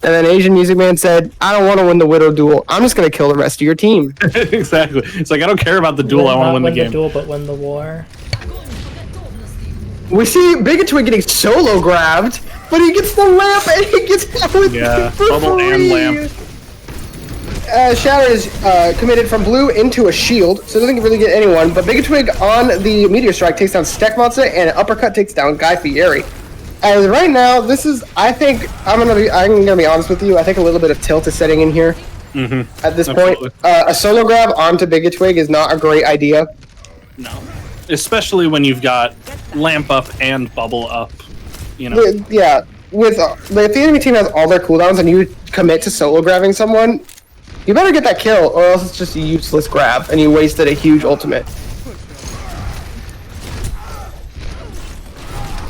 [SPEAKER 3] And then Asian Music Man said, I don't want to win the Widow duel. I'm just going to kill the rest of your team.
[SPEAKER 4] Exactly. It's like, I don't care about the duel. I want to win the game.
[SPEAKER 6] Not win the duel, but win the war.
[SPEAKER 3] We see Bigatwig getting solo grabbed, but he gets the lamp and he gets hit with
[SPEAKER 4] bubble and lamp.
[SPEAKER 3] Shatter is committed from Blue into a shield, so doesn't really get anyone. But Bigatwig on the Meteor Strike takes down Stekmonza, and an uppercut takes down Guy Fieri. As right now, this is, I think, I'm gonna be honest with you. I think a little bit of tilt is setting in here. At this point, a solo grab onto Bigatwig is not a great idea.
[SPEAKER 4] No, especially when you've got lamp up and bubble up.
[SPEAKER 3] Yeah, if the enemy team has all their cooldowns and you commit to solo grabbing someone, you better get that kill, or else it's just a useless grab and you wasted a huge ultimate.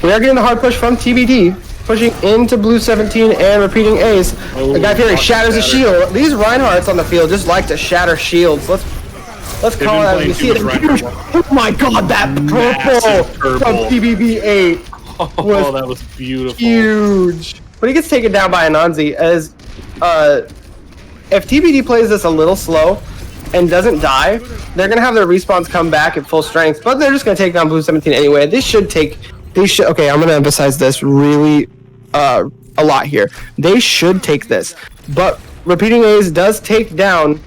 [SPEAKER 3] We are getting the hard push from TBD, pushing into Blue 17 and repeating A's. The Guy Fieri shatters a shield. These Reinhardts on the field just like to shatter shields. Let's call it out. You see it. Oh my god, that purple from TBB8
[SPEAKER 4] Oh, that was beautiful.
[SPEAKER 3] Huge. But he gets taken down by Anansi as if TBD plays this a little slow and doesn't die, they're gonna have their respawns come back at full strength, but they're just gonna take down Blue 17 anyway. Okay, I'm gonna emphasize this really a lot here. They should take this, but repeating A's does take down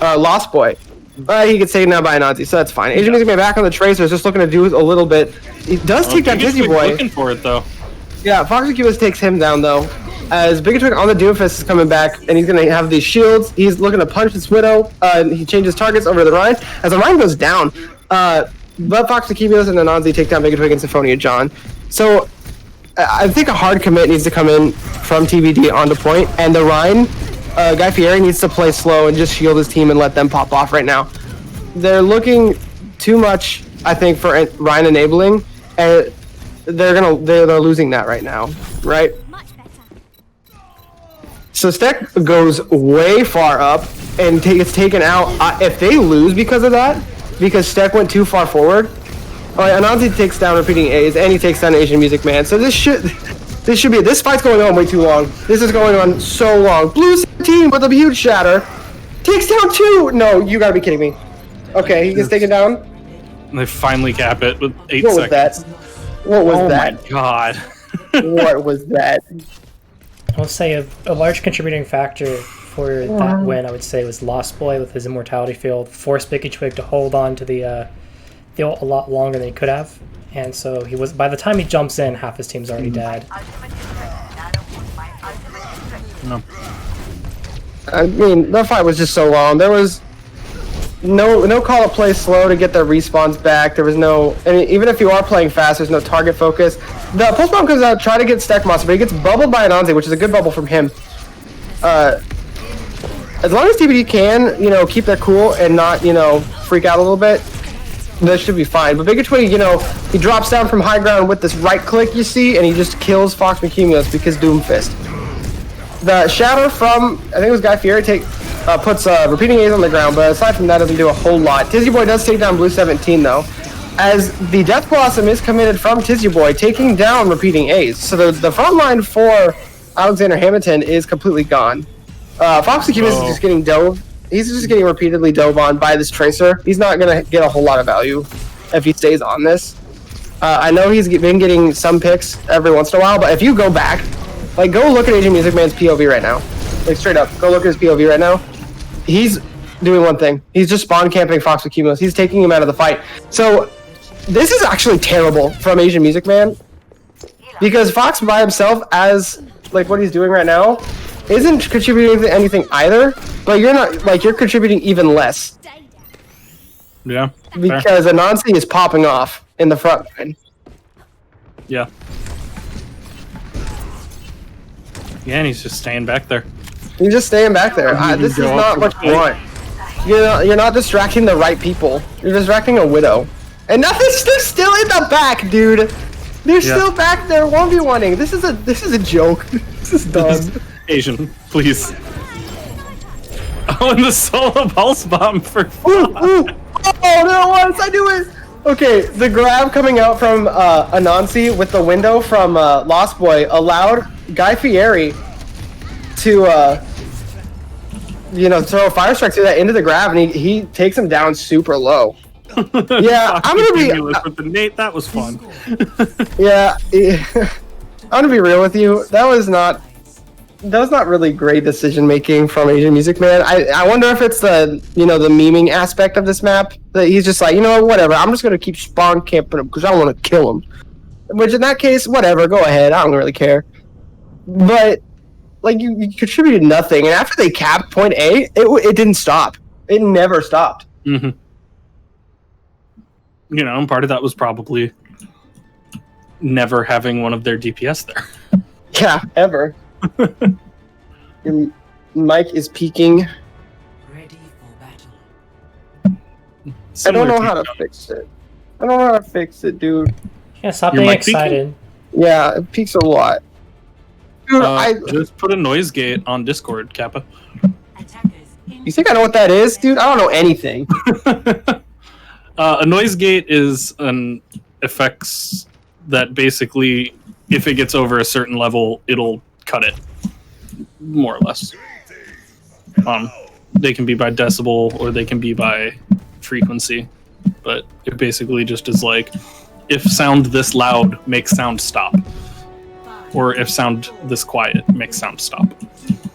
[SPEAKER 3] Lost Boy. He gets taken down by Anansi, so that's fine. Asian Music Man back on the Tracer, just looking to do a little bit. He does take down Dizzy Boy.
[SPEAKER 4] Looking for it though.
[SPEAKER 3] Yeah, Fox McCumulus takes him down though. As Bigatwig on the Doomfist is coming back, and he's gonna have these shields. He's looking to punch his Widow. He changes targets over to the Rhine. As the Rhine goes down, but Fox McCumulus and Anansi take down Bigatwig and Symphonia John. So I think a hard commit needs to come in from TBD onto point, and the Rhine, Guy Fieri needs to play slow and just shield his team and let them pop off right now. They're looking too much, I think, for Rhine enabling, and they're losing that right now, right? So Stek goes way far up and gets taken out. If they lose because of that, because Stek went too far forward, Anansi takes down repeating A's and he takes down Asian Music Man. So this fight's going on way too long. This is going on so long. Blue 17 with a huge shatter takes down 2. No, you gotta be kidding me. Okay, he gets taken down.
[SPEAKER 4] And they finally cap it with 8
[SPEAKER 3] seconds.
[SPEAKER 4] What was that?
[SPEAKER 3] What was that?
[SPEAKER 4] Oh my god.
[SPEAKER 3] What was that?
[SPEAKER 6] I'll say a large contributing factor for that win, I would say, was Lost Boy with his Immortality Field, forced Biggie Twig to hold on to the ult a lot longer than he could have, and so he was. By the time he jumps in, half his team's already dead.
[SPEAKER 4] No.
[SPEAKER 3] I mean, the fight was just so long. There was no call to play slow to get their respawns back. There was no, I mean, even if you are playing fast, there's no target focus. The pulse bomb comes out, try to get Stack Monster, but he gets bubbled by Anansi, which is a good bubble from him. As long as TBD can, you know, keep their cool and not, you know, freak out a little bit, this should be fine. But Big Twig, you know, he drops down from high ground with this right click you see, and he just kills Fox McCumulus because Doomfist. The shadow from, I think it was Guy Fieri, puts repeating A's on the ground, but aside from that, doesn't do a whole lot. Tizzy Boy does take down Blue 17 though, as the Death Blossom is committed from Tizzy Boy, taking down repeating A's. So the front line for Alexander Hammondton is completely gone. Fox McCumulus is just getting dove. He's just getting repeatedly dove on by this Tracer. He's not going to get a whole lot of value if he stays on this. I know he's been getting some picks every once in a while, but if you go back, like, go look at Asian Music Man's POV right now. Like, straight up, go look at his POV right now. He's doing one thing. He's just spawn camping Fox McCumulus. He's taking him out of the fight. So, this is actually terrible from Asian Music Man, because Fox by himself, as, like, what he's doing right now, isn't contributing to anything either, but you're not, like, you're contributing even less.
[SPEAKER 4] Yeah.
[SPEAKER 3] Because Anansi is popping off in the front line.
[SPEAKER 4] Yeah. Yeah, and he's just staying back there.
[SPEAKER 3] He's just staying back there. This is not what you want. You're not distracting the right people. You're distracting a Widow. And they're still in the back, dude. They're still back there 1v1ing. This is a joke. This is dumb.
[SPEAKER 4] Asian, please. Oh, and the solo pulse bomb for
[SPEAKER 3] ooh. Oh, there it was! I knew it! Okay, the grab coming out from Anansi with the window from Lost Boy allowed Guy Fieri to, you know, throw a fire strike through that into the grab, and he takes him down super low. Yeah, I'm gonna be
[SPEAKER 4] with the Nate. That was fun.
[SPEAKER 3] Yeah, I'm gonna be real with you. That was not really great decision making from Asian Music Man. I wonder if it's the, you know, the memeing aspect of this map, that he's just like, you know, whatever, I'm just gonna keep spawn camping him because I want to kill him. Which in that case, whatever, go ahead, I don't really care. But like, you contributed nothing, and after they capped point A, it didn't stop. It never stopped.
[SPEAKER 4] Mm-hmm. You know, and part of that was probably never having one of their DPS there.
[SPEAKER 3] Yeah, ever. Your mic is peaking.
[SPEAKER 5] Ready for battle.
[SPEAKER 3] I don't know how to fix it. Dude.
[SPEAKER 6] Yeah, stop
[SPEAKER 4] Your
[SPEAKER 6] being
[SPEAKER 4] mic peaking?
[SPEAKER 6] excited.
[SPEAKER 3] Yeah, it peaks a lot. Dude,
[SPEAKER 4] just put a noise gate on Discord, Kappa.
[SPEAKER 3] You think I know what that is, dude? I don't know anything.
[SPEAKER 4] A noise gate is an effects that basically, if it gets over a certain level, it'll cut it, more or less. They can be by decibel or they can be by frequency, but it basically just is like, if sound this loud makes sound stop, or if sound this quiet makes sound stop.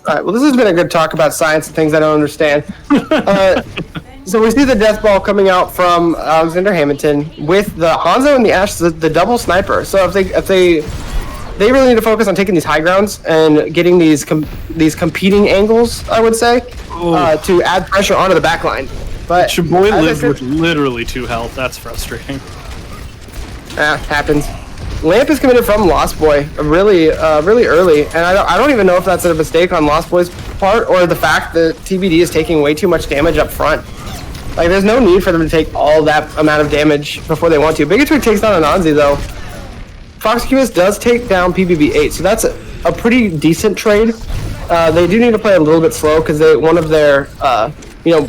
[SPEAKER 3] All right, well, this has been a good talk about science and things I don't understand. So we see the death ball coming out from Alexander Hammondton with the Hanzo and the Ashe, the double sniper. So if they really need to focus on taking these high grounds and getting these competing angles, I would say, to add pressure onto the back line. But
[SPEAKER 4] Chaboy lived with literally 2 health. That's frustrating.
[SPEAKER 3] Happens. Lamp is committed from Lost Boy really early, and I don't even know if that's a mistake on Lost Boy's part or the fact that TBD is taking way too much damage up front. Like, there's no need for them to take all that amount of damage before they want to. Big Twig takes down Anansi though. Fox McCumulus does take down PBB8, so that's a pretty decent trade. They do need to play a little bit slow because one of their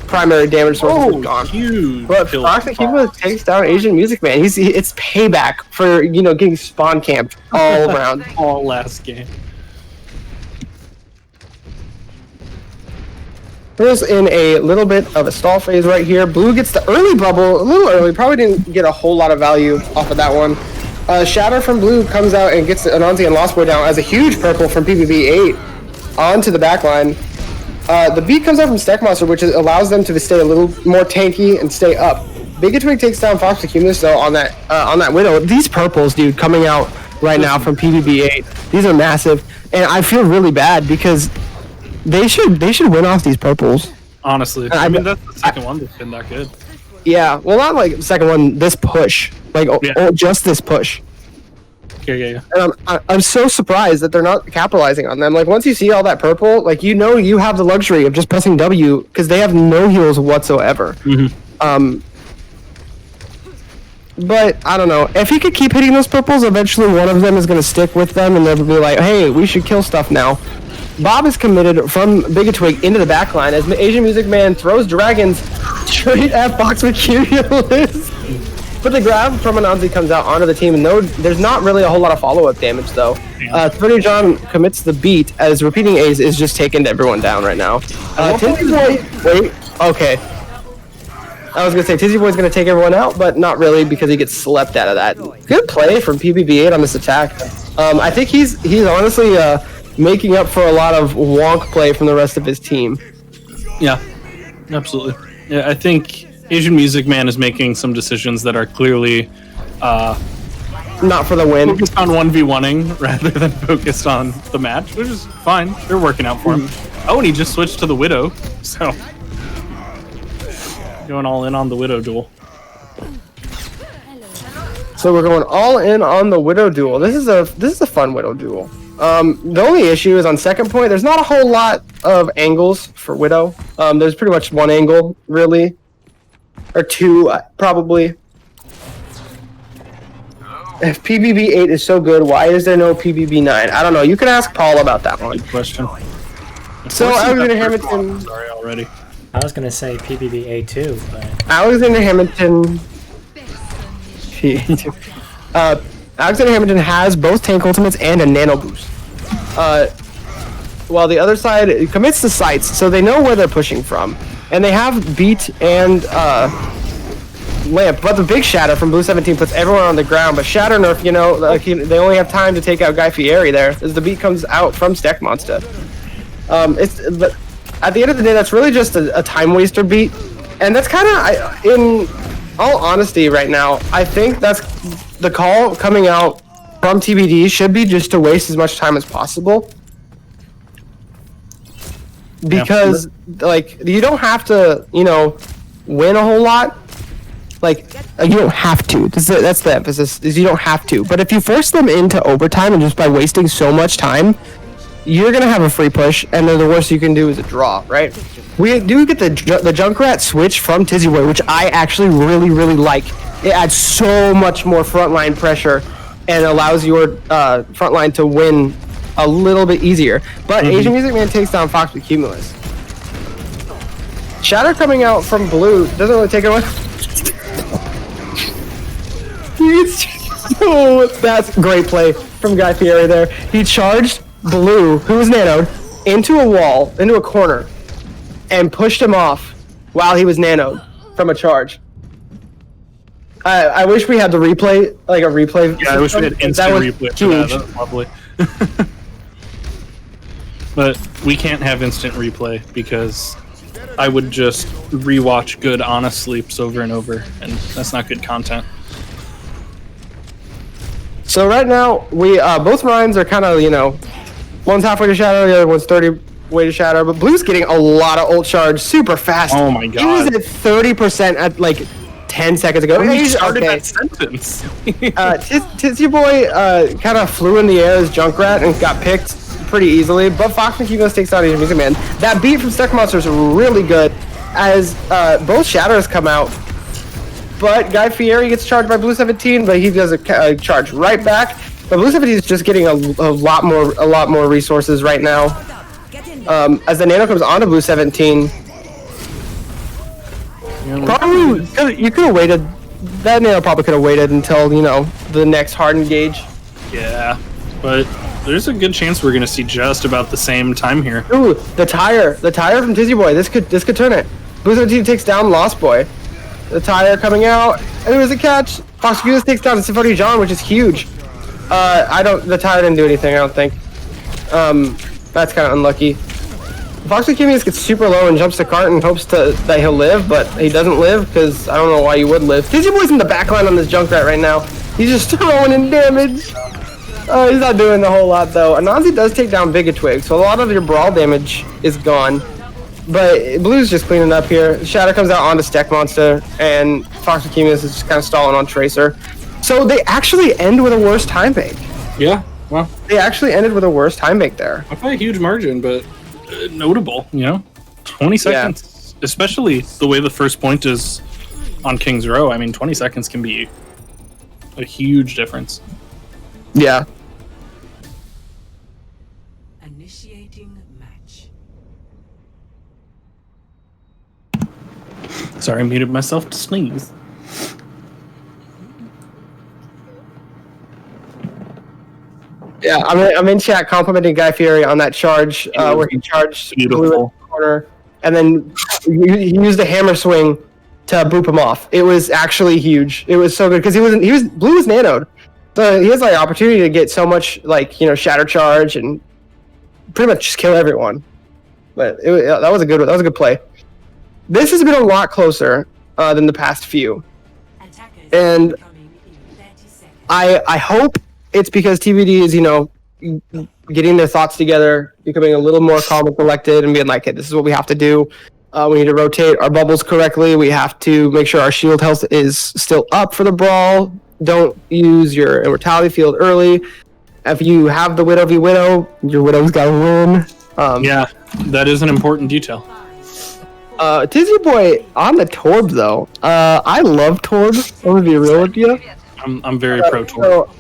[SPEAKER 3] primary damage sources is gone.
[SPEAKER 4] Huge.
[SPEAKER 3] But Fox McCumulus takes down Asian Music Man. It's payback for getting spawn camped all around.
[SPEAKER 4] All last game.
[SPEAKER 3] We're in a little bit of a stall phase right here. Blue gets the early bubble, a little early. Probably didn't get a whole lot of value off of that one. Shatter from blue comes out and gets Anansi and Lost Boy down as a huge purple from PBB 8 onto the back line. The beat comes out from Stack Monster, which allows them to stay a little more tanky and stay up. Bigatwig takes down Fox the Cumulus though on that Widow. These purples, dude, coming out right now from PBB 8. These are massive, and I feel really bad because they should win off these purples.
[SPEAKER 4] Honestly, I mean that's the second one that's been that good.
[SPEAKER 3] Yeah, well, not like the second one. This push, like just this push.
[SPEAKER 4] Yeah.
[SPEAKER 3] And I'm so surprised that they're not capitalizing on them. Like once you see all that purple, like you have the luxury of just pressing W because they have no heals whatsoever. But I don't know if he could keep hitting those purples. Eventually, one of them is going to stick with them, and they'll be like, "Hey, we should kill stuff now." Bob is committed from Bigatwig into the backline as Asian Music Man throws dragons straight at Fox McCumulus. But the grab from Anansi comes out onto the team, and there's not really a whole lot of follow-up damage, though. 30 John commits the beat as repeating A's is just taking everyone down right now. Tizzy Boy, wait, okay. I was going to say Tizzy Boy's going to take everyone out, but not really because he gets slept out of that. Good play from PBB8 on this attack. I think he's honestly making up for a lot of wonk play from the rest of his team.
[SPEAKER 4] Yeah, absolutely. Yeah, I think Asian Music Man is making some decisions that are clearly
[SPEAKER 3] not for the win.
[SPEAKER 4] Focused on 1v1ing rather than focused on the match, which is fine. They're working out for him. Oh, and he just switched to the Widow, so going all in on the Widow duel.
[SPEAKER 3] So we're going all in on the Widow duel. This is a fun Widow duel. The only issue is on second point, there's not a whole lot of angles for Widow. There's pretty much one angle, really. Or two, probably. If PBB8 is so good, why is there no PBB9? I don't know. You can ask Paul about that one.
[SPEAKER 4] Good question.
[SPEAKER 3] So Alexander Hammondton...
[SPEAKER 4] Sorry already.
[SPEAKER 6] I was going to say PBB A2, but...
[SPEAKER 3] Alexander Hammondton... Alexander Hammondton has both tank ultimates and a nano boost. While the other side commits to sights, so they know where they're pushing from. And they have beat and lamp, but the big shatter from Blue 17 puts everyone on the ground. But shatter nerf, you know, like they only have time to take out Guy Fieri there, as the beat comes out from Stack Monster. But at the end of the day, that's really just a time waster beat, and that's kind of, in all honesty, right now, I think that's the call coming out from TBD should be just to waste as much time as possible. Because, like, you don't have to, you know, win a whole lot. Like, you don't have to. That's the emphasis, is you don't have to. But if you force them into overtime and just by wasting so much time, you're going to have a free push, and then the worst you can do is a draw, right? We do get the Junkrat switch from Tizzy Boy, which I actually really, really like. It adds so much more frontline pressure and allows your frontline to win a little bit easier. But Asian Music Man takes down Fox with Cumulus. Shatter coming out from blue doesn't really take it away. Oh, that's great play from Guy Fieri there. He charged blue, who was nanoed, into a wall, into a corner, and pushed him off while he was nanoed from a charge. I wish we had the replay, like a replay.
[SPEAKER 4] Yeah, I wish we had instant replay for that. That was lovely. But we can't have instant replay because I would just rewatch good honest sleeps over and over, and that's not good content.
[SPEAKER 3] So right now, we both lines are kind of, you know, one's halfway to shatter, the other one's 30 way to shatter, but Blue's getting a lot of ult charge super fast.
[SPEAKER 4] Oh my god.
[SPEAKER 3] He was at 30% at like 10 seconds ago.
[SPEAKER 4] He started that sentence.
[SPEAKER 3] Tizzy Boy kind of flew in the air as Junkrat and got picked pretty easily, but Fox McCumulus takes down Asian Music Man. That beat from Stack Monster is really good as both shatters come out. But Guy Fieri gets charged by Blue 17, but he does a charge right back. But Blue 17 is just getting a lot more resources right now. As the nano comes onto Blue 17, probably you could have waited. That nano probably could have waited until, you know, the next hard engage.
[SPEAKER 4] Yeah, but there's a good chance we're gonna see just about the same time here.
[SPEAKER 3] Ooh, the tire from Tizzy Boy. This could turn it. Blue 17 takes down Lost Boy. The tire coming out. And it was a catch. Fox Goose takes down S11 John, which is huge. The tire didn't do anything, I don't think. That's kind of unlucky. Fox Cumulus gets super low and jumps the cart and hopes that he'll live, but he doesn't live because I don't know why you would live. Dizzy Boy's in the backline on this Junkrat right now. He's just throwing in damage. He's not doing a whole lot though. Anansi does take down Bigatwig, so a lot of your brawl damage is gone. But Blue's just cleaning up here. Shadow comes out onto Steck Monster, and Fox Cumulus is just kind of stalling on Tracer. So they actually end with a worse time bank.
[SPEAKER 4] Yeah, well.
[SPEAKER 3] They actually ended with a worse time bank there.
[SPEAKER 4] Not by a huge margin, but notable, 20 seconds. Yeah. Especially the way the first point is on King's Row. I mean, 20 seconds can be a huge difference.
[SPEAKER 3] Yeah.
[SPEAKER 5] Initiating match.
[SPEAKER 4] Sorry, I muted myself to sneeze.
[SPEAKER 3] Yeah, I'm in chat complimenting Guy Fieri on that charge where he charged Blue in the corner, and then he used a hammer swing to boop him off. It was actually huge. It was so good because Blue was nanoed, so he has like opportunity to get so much shatter charge and pretty much just kill everyone. But that was a good play. This has been a lot closer than the past few, and I hope it's because TBD is, getting their thoughts together, becoming a little more calm and collected, and being like, hey, this is what we have to do. We need to rotate our bubbles correctly. We have to make sure our shield health is still up for the brawl. Don't use your immortality field early. If you have the Widow v Widow, your Widow's got to win.
[SPEAKER 4] Yeah, that is an important detail.
[SPEAKER 3] Tizzy Boy on the Torb, though. I love Torb. I'm going to be real with you.
[SPEAKER 4] I'm very pro Torb.
[SPEAKER 3] So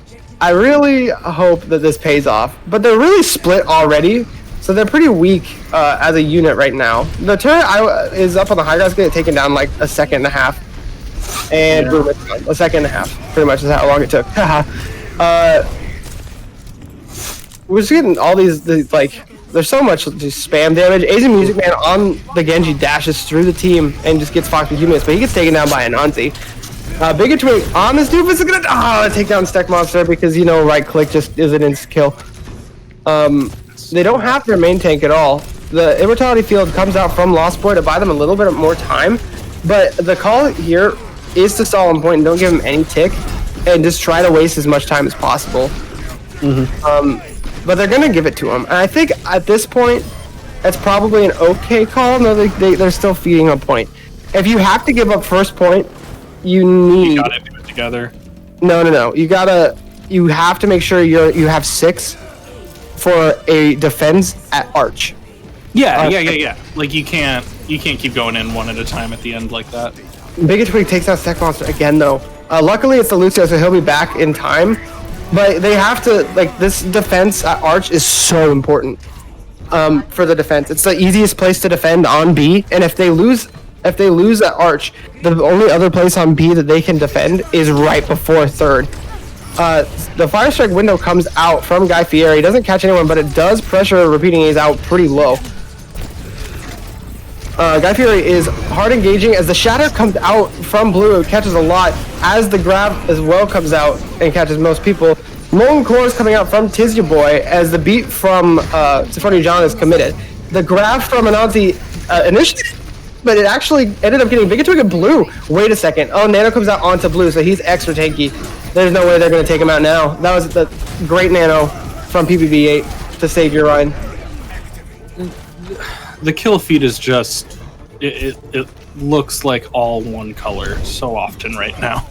[SPEAKER 3] I really hope that this pays off, but they're really split already, so they're pretty weak as a unit right now. The turret is up on the high ground, getting taken down like a second and a half, and boom, it's gone. A second and a half, pretty much is how long it took. We're just getting all these there's so much just spam damage. Asian Music Man on the Genji dashes through the team and just gets Fox and Humans, but he gets taken down by Anansi. Bigatwig on this doofus is gonna take down Steck Monster because right click just is an instant kill. They don't have their main tank at all. The immortality field comes out from Lost Boy to buy them a little bit more time, but the call here is to stall on point and don't give him any tick, and just try to waste as much time as possible. But they're gonna give it to him, and I think at this point, that's probably an okay call. No, they're still feeding a point. If you have to give up first point, you
[SPEAKER 4] gotta do it together.
[SPEAKER 3] No. You have to make sure you have 6 for a defense at Arch.
[SPEAKER 4] Yeah. Like you can't keep going in one at a time at the end like that.
[SPEAKER 3] Bigatwig takes out Steck Monster again though. Luckily it's the Lucio, so he'll be back in time. But they have to this defense at Arch is so important for the defense. It's the easiest place to defend on B, and if they lose at Arch, the only other place on B that they can defend is right before third. The Fire Strike window comes out from Guy Fieri. It doesn't catch anyone, but it does pressure Repeating A's out pretty low. Guy Fieri is hard engaging as the Shatter comes out from Blue. It catches a lot as the grab as well comes out and catches most people. Molten Core is coming out from Tizya Boy as the beat from S11 John is committed. The grab from Anansi initially, but it actually ended up getting Bigatwig and Blue. Wait a second. Oh, Nano comes out onto Blue, so he's extra tanky. There's no way they're going to take him out now. That was the great Nano from PBB8 to save your Ryan.
[SPEAKER 4] The kill feed is just... It looks like all one color so often right now.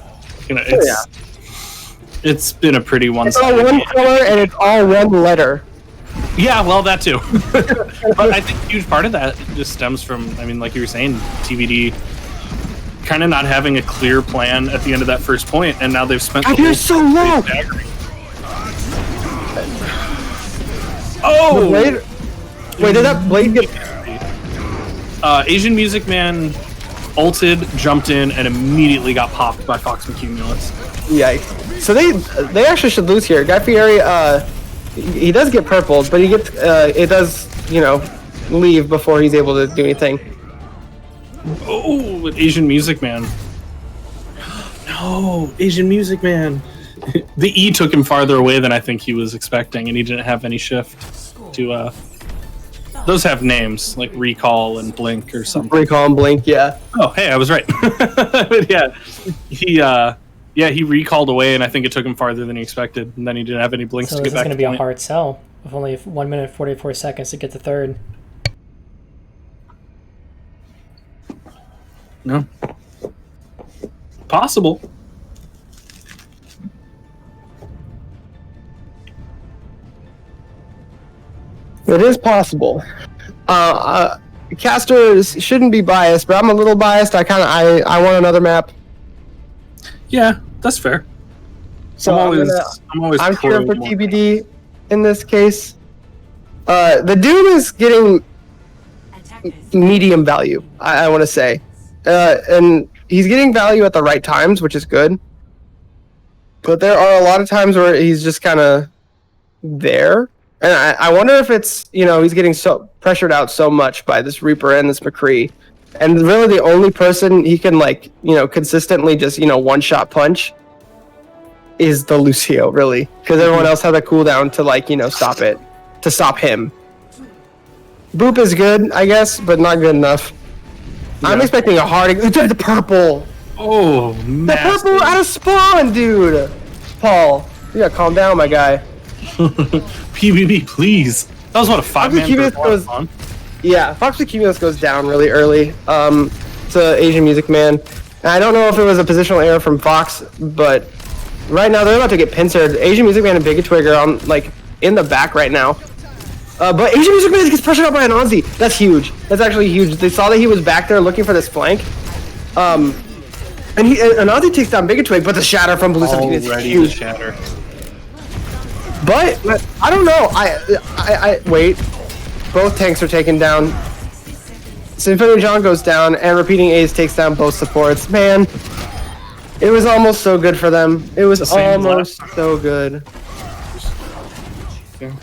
[SPEAKER 4] It's been a pretty one-sided
[SPEAKER 3] It's all one color and it's all one letter.
[SPEAKER 4] Yeah, well, that too. But I think a huge part of that just stems from, like you were saying, TBD kind of not having a clear plan at the end of that first point, and now they've spent.
[SPEAKER 3] You're so low.
[SPEAKER 4] Oh!
[SPEAKER 3] Wait, did that blade get?
[SPEAKER 4] Asian Music Man ulted, jumped in, and immediately got popped by Fox McCumulus.
[SPEAKER 3] Yikes! So they actually should lose here. Guy Fieri, he does get purpled, but he gets it does leave before he's able to do anything.
[SPEAKER 4] Oh, with Asian Music Man No, Asian Music Man. The E took him farther away than I think he was expecting, and he didn't have any shift to. Those have names like Recall and Blink or something.
[SPEAKER 3] Recall and Blink, yeah.
[SPEAKER 4] Oh, hey, I was right. But he recalled away, and I think it took him farther than he expected, and then he didn't have any blinks
[SPEAKER 6] So
[SPEAKER 4] to
[SPEAKER 6] this
[SPEAKER 4] get
[SPEAKER 6] is
[SPEAKER 4] back.
[SPEAKER 6] going to be a hard sell with only 1 minute 44 seconds to get to third.
[SPEAKER 4] No. Possible.
[SPEAKER 3] It is possible. Casters shouldn't be biased, but I'm a little biased. I want another map.
[SPEAKER 4] Yeah, that's fair.
[SPEAKER 3] So I'm cheering for
[SPEAKER 4] more.
[SPEAKER 3] TBD in this case. The Doom is getting medium value, I want to say. And he's getting value at the right times, which is good. But there are a lot of times where he's just kind of there. And I wonder if it's, he's getting so pressured out so much by this Reaper and this McCree. And really the only person he can, consistently just, one-shot punch is the Lucio, really. Because everyone else had a cooldown to, stop it. To stop him. Boop is good, I guess, but not good enough. Yeah. I'm expecting a hard... The purple!
[SPEAKER 4] Oh, nasty.
[SPEAKER 3] The purple out of spawn, dude! Paul, you gotta calm down, my guy.
[SPEAKER 4] PvP, please. That was what, a 5-man goes on?
[SPEAKER 3] Yeah, Fox Cumulus goes down really early to Asian Music Man. And I don't know if it was a positional error from Fox, but right now they're about to get pincered. Asian Music Man and Big Twig are on, in the back right now. But Asian Music Man gets pressured out by an Ozzy. That's huge. That's actually huge. They saw that he was back there looking for this flank. And Ozzy takes down Big Twig, but the shatter from Blue 17 is huge.
[SPEAKER 4] The shatter.
[SPEAKER 3] But I don't know. I wait. Both tanks are taken down. Symphony John goes down, and Repeating Ace takes down both supports. Man, it was almost so good for them. It was almost so good.
[SPEAKER 4] Yeah.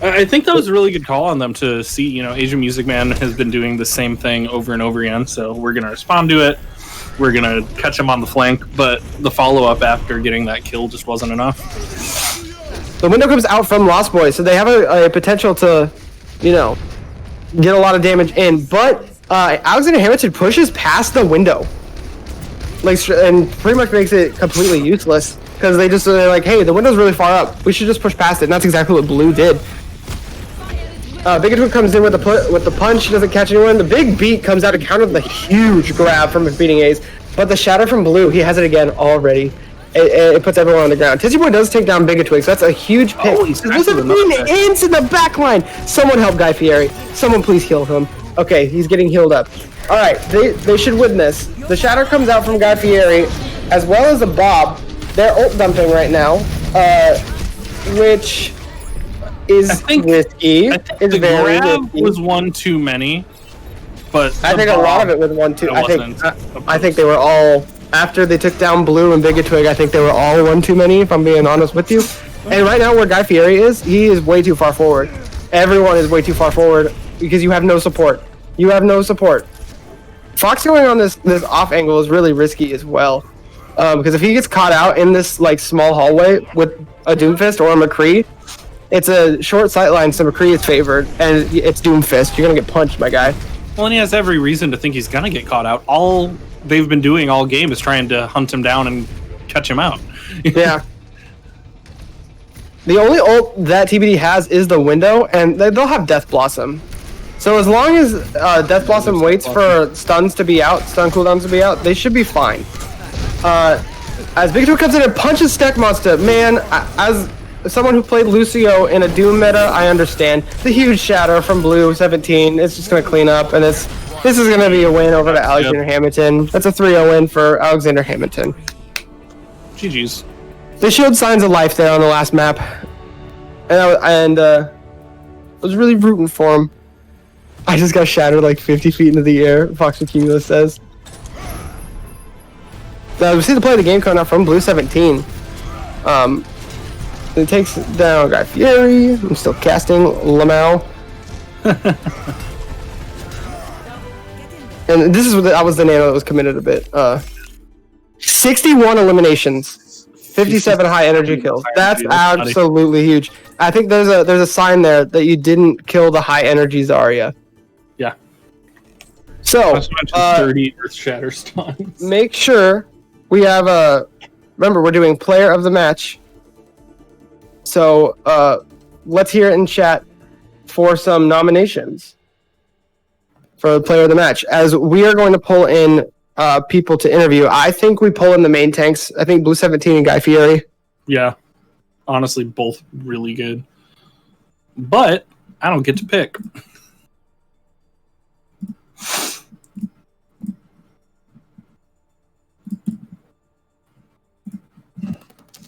[SPEAKER 4] I think that was a really good call on them to see, Asian Music Man has been doing the same thing over and over again, so we're going to respond to it. We're going to catch him on the flank, but the follow-up after getting that kill just wasn't enough.
[SPEAKER 3] The window comes out from Lost Boys, so they have a potential to, get a lot of damage in, but Alexander Hammondton pushes past the window. And pretty much makes it completely useless, because they're like, hey, the window's really far up. We should just push past it, and that's exactly what Blue did. Big Twig comes in with the punch, doesn't catch anyone. The big beat comes out to counter the huge grab from Beating Ace, but the shatter from Blue, he has it again already. It puts everyone on the ground. Tizzy Boy does take down Big Twig, so that's a huge pick.
[SPEAKER 4] Oh, he's
[SPEAKER 3] There's a ins in the back line. Someone help Guy Fieri. Someone please heal him. Okay, he's getting healed up. All right, they should win this. The shatter comes out from Guy Fieri, as well as the Bob. They're ult dumping right now, which is risky.
[SPEAKER 4] I think the grab was one too many, but
[SPEAKER 3] I think a lot of it was one too. I think they were all, after they took down Blue and Big Twig, I think they were all one too many, if I'm being honest with you. And right now where Guy Fieri is, he is way too far forward. Everyone is way too far forward because you have no support. You have no support. Fox going on this off angle is really risky as well. Because if he gets caught out in this small hallway with a Doomfist or a McCree, it's a short sight line, so McCree is favored, and it's Doomfist. You're gonna get punched, my guy.
[SPEAKER 4] Well, and he has every reason to think he's gonna get caught out. All they've been doing all game is trying to hunt him down and catch him out.
[SPEAKER 3] Yeah. The only ult that TBD has is the window, and they'll have Death Blossom. So as long as Death Blossom waits for stun cooldowns to be out, they should be fine. As Big Twig comes in and punches Stack Monster, man, as someone who played Lucio in a Doom meta, I understand. The huge shatter from Blue 17, it's just going to clean up, and this is going to be a win over to Alexander Hammondton. That's a 3-0 win for Alexander Hammondton.
[SPEAKER 4] GG's.
[SPEAKER 3] They showed signs of life there on the last map, and I was really rooting for him. I just got shattered 50 feet into the air, Fox Cumulus says. We see the play of the game coming out from Blue 17. It takes down Guy Fieri. I'm still casting Lamau. And this is that was the nano that was committed a bit. 61 eliminations, 57 high energy kills. That's absolutely huge. I think there's a sign there that you didn't kill the high energy Zarya.
[SPEAKER 4] Yeah.
[SPEAKER 3] So,
[SPEAKER 4] 30 Earth Shatter stuns.
[SPEAKER 3] make sure we have remember, we're doing player of the match. So, let's hear it in chat for some nominations for the player of the match. As we are going to pull in people to interview, I think we pull in the main tanks. I think Blue 17 and Guy Fieri.
[SPEAKER 4] Yeah. Honestly, both really good. But I don't get to pick.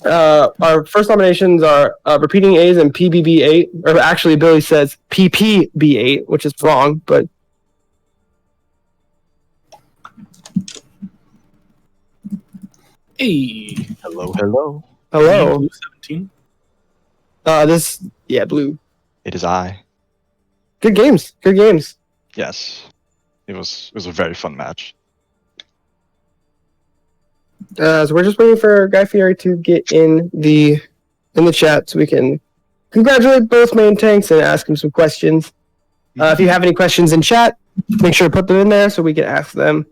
[SPEAKER 3] Our first nominations are repeating A's and PBB8, or actually Billy says PPB8, which is wrong, but
[SPEAKER 4] Hey.
[SPEAKER 7] Hello, hello.
[SPEAKER 3] hello.
[SPEAKER 4] Blue 17.
[SPEAKER 3] Blue.
[SPEAKER 7] It is I.
[SPEAKER 3] Good games. Good games.
[SPEAKER 7] Yes. It was a very fun match.
[SPEAKER 3] So we're just waiting for Guy Fieri to get in the chat so we can congratulate both main tanks and ask him some questions. If you have any questions in chat, make sure to put them in there so we can ask them.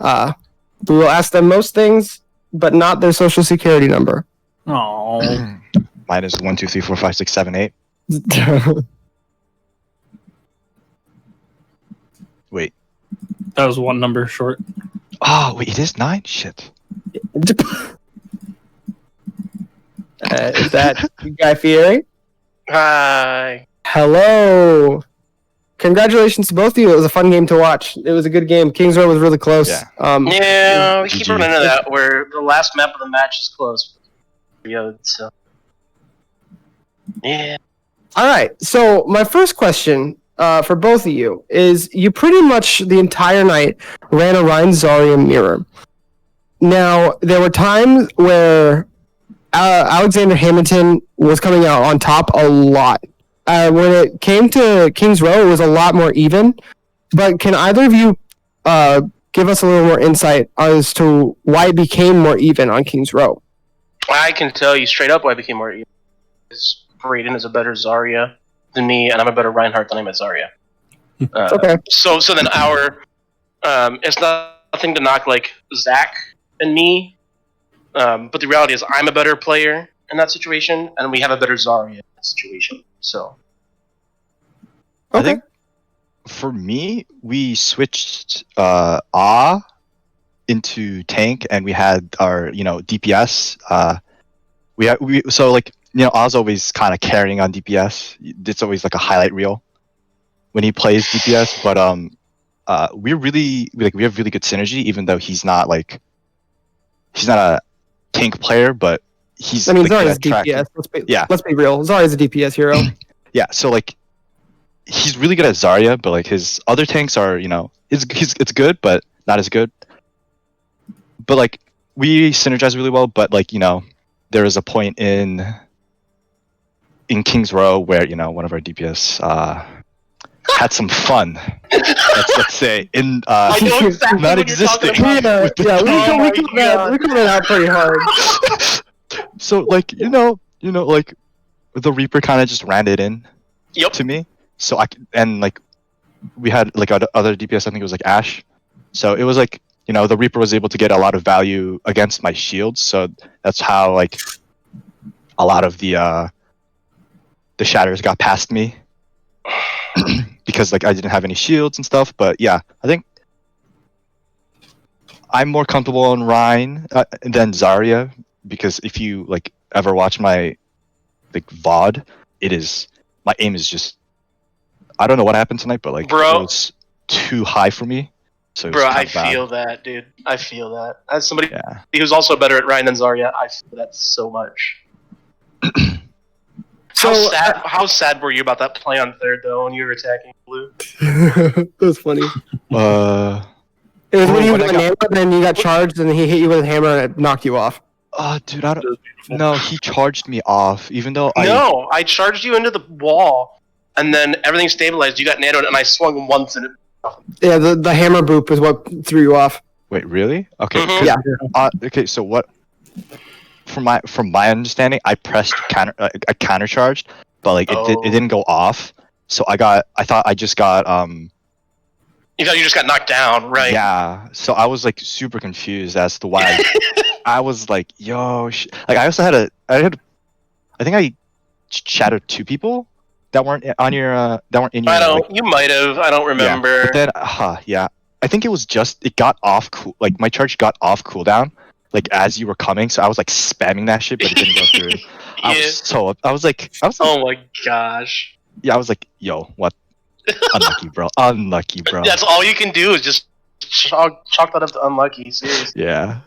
[SPEAKER 3] We will ask them most things, but not their social security number.
[SPEAKER 4] Oh.
[SPEAKER 7] Mine is 1, 2, 3, 4, 5, 6, 7, 8. Wait.
[SPEAKER 4] That was one number short.
[SPEAKER 7] Oh, wait, it is 9? Shit.
[SPEAKER 3] Is that Guy Fieri?
[SPEAKER 8] Hi.
[SPEAKER 3] Hello. Congratulations to both of you. It was a fun game to watch. It was a good game. Kings Row was really close.
[SPEAKER 7] Yeah.
[SPEAKER 8] Yeah, we keep
[SPEAKER 7] GG.
[SPEAKER 8] running into that where the last map of the match is close. So. Yeah.
[SPEAKER 3] All right. So my first question for both of you is: you pretty much the entire night ran a Ryan Zarya mirror. Now there were times where Alexander Hammondton was coming out on top a lot. When it came to Kings Row, it was a lot more even. But can either of you give us a little more insight as to why it became more even on Kings Row?
[SPEAKER 8] I can tell you straight up why I became more even. Because Brayden is a better Zarya than me, and I'm a better Reinhardt than I'm a Zarya.
[SPEAKER 3] Okay.
[SPEAKER 8] So then it's nothing to knock like Zach and me, but the reality is I'm a better player in that situation, and we have a better Zarya in that situation. So.
[SPEAKER 7] I think for me, we switched into tank, and we had our DPS. So like Ah's always kind of carrying on DPS. It's always like a highlight reel when he plays DPS. But we have really good synergy, even though he's not a tank player, but he's.
[SPEAKER 3] I mean, Zarya's DPS. Let's be real. Zarya's a DPS hero.
[SPEAKER 7] Yeah. So like. He's really good at Zarya, but like his other tanks are, it's good, but not as good. But like we synergize really well. But like there is a point in Kings Row where one of our DPS had some fun. let's say in
[SPEAKER 8] I know exactly
[SPEAKER 7] not
[SPEAKER 8] what you're talking
[SPEAKER 7] existing.
[SPEAKER 8] about.
[SPEAKER 3] we called it out pretty hard.
[SPEAKER 7] So like like the Reaper kind of just ran it in to me. So we had like other DPS. I think it was like Ash. So it was like the Reaper was able to get a lot of value against my shields. So that's how like a lot of the shatters got past me because like I didn't have any shields and stuff. But yeah, I think I'm more comfortable on Rhine than Zarya, because if you like ever watch my like VOD, my aim is just. I don't know what happened tonight, but like it was too high for me. So
[SPEAKER 8] I feel that, dude. I feel that. As somebody who's also better at Ryan than Zarya, I feel that so much. How sad were you about that play on third though when you were attacking blue?
[SPEAKER 3] That was funny. It was when you got hammer, and then you got charged, and he hit you with a hammer and it knocked you off.
[SPEAKER 7] Dude, no, he charged me off, even though
[SPEAKER 8] I charged you into the wall. And then everything stabilized. You got nanoed, and I swung once, and it.
[SPEAKER 3] Yeah, the hammer boop is what threw you off.
[SPEAKER 7] Wait, really? Okay.
[SPEAKER 8] Mhm.
[SPEAKER 7] 'cause,
[SPEAKER 3] Yeah.
[SPEAKER 7] Okay. So what? From my understanding, I pressed I counter charged, but like it didn't go off. So I thought I just got
[SPEAKER 8] You thought you just got knocked down, right?
[SPEAKER 7] Yeah. So I was like super confused as to why I was like, yo, like I also had I think I chatted 2 people that weren't on your that weren't in your.
[SPEAKER 8] I don't.
[SPEAKER 7] Like,
[SPEAKER 8] You might have. I don't
[SPEAKER 7] yeah.
[SPEAKER 8] remember.
[SPEAKER 7] But then, yeah. I think it got off like my charge got off cooldown, like as you were coming. So I was like spamming that shit, but it didn't go through. I was like,
[SPEAKER 8] Oh my gosh.
[SPEAKER 7] yeah, I was like, yo, what? Unlucky, bro. Unlucky, bro.
[SPEAKER 8] That's all you can do is just chalk that up to unlucky. Seriously.
[SPEAKER 7] Yeah.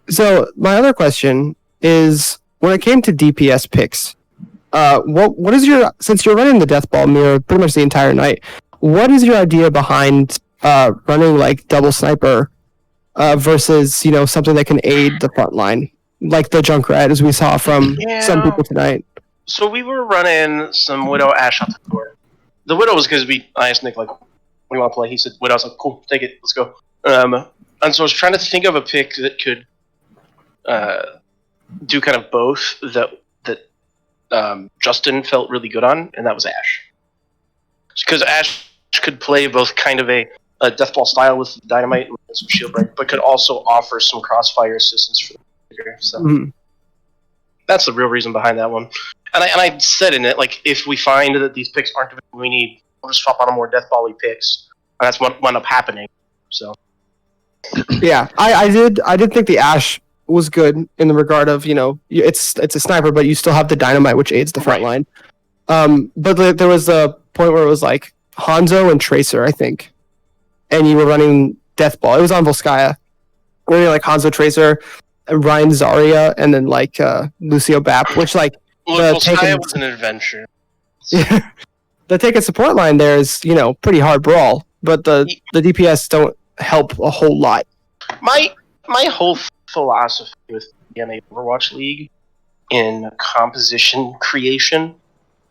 [SPEAKER 3] So my other question is, when it came to DPS picks, what is your, since you're running the Death Ball mirror pretty much the entire night, what is your idea behind running like double sniper versus something that can aid the front line, like the Junkrat as we saw from some people tonight?
[SPEAKER 8] So we were running some Widow Ash out the door. The Widow was because I asked Nick, like, what do you want to play? He said Widow. I was like, cool, take it, let's go. And so I was trying to think of a pick that could do kind of both that Justin felt really good on, and that was Ash. Because Ash could play both kind of a Deathball style with Dynamite and some shield break, but could also offer some crossfire assistance for the player. So that's the real reason behind that one. And I said in it, like, if we find that these picks aren't what we need, we'll just swap on a more Deathball-y picks. And that's what wound up happening. So
[SPEAKER 3] Yeah, I did think the Ash was good in the regard of, it's a sniper, but you still have the Dynamite, which aids the front line. But there was a point where it was like Hanzo and Tracer, I think, and you were running Death Ball. It was on Volskaya. Where you're like Hanzo, Tracer, Ryan Zarya, and then like Lucio Bap, which like
[SPEAKER 8] Volskaya was an adventure.
[SPEAKER 3] Yeah, the take and support line there is pretty hard brawl, but the DPS don't help a whole lot.
[SPEAKER 8] My whole philosophy with the NA Overwatch League in composition creation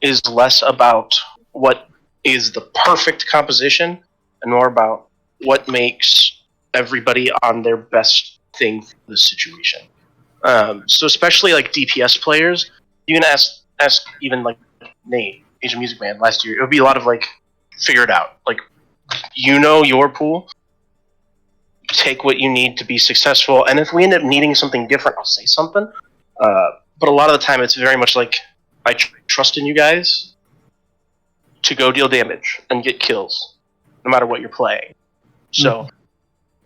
[SPEAKER 8] is less about what is the perfect composition and more about what makes everybody on their best thing for the situation. So especially like DPS players, you can ask even like Nate, Asian Music Band last year, it would be a lot of like, figure it out. Like, your pool, take what you need to be successful, and if we end up needing something different, I'll say something. But a lot of the time it's very much like, I trust in you guys to go deal damage and get kills, no matter what you're playing. So,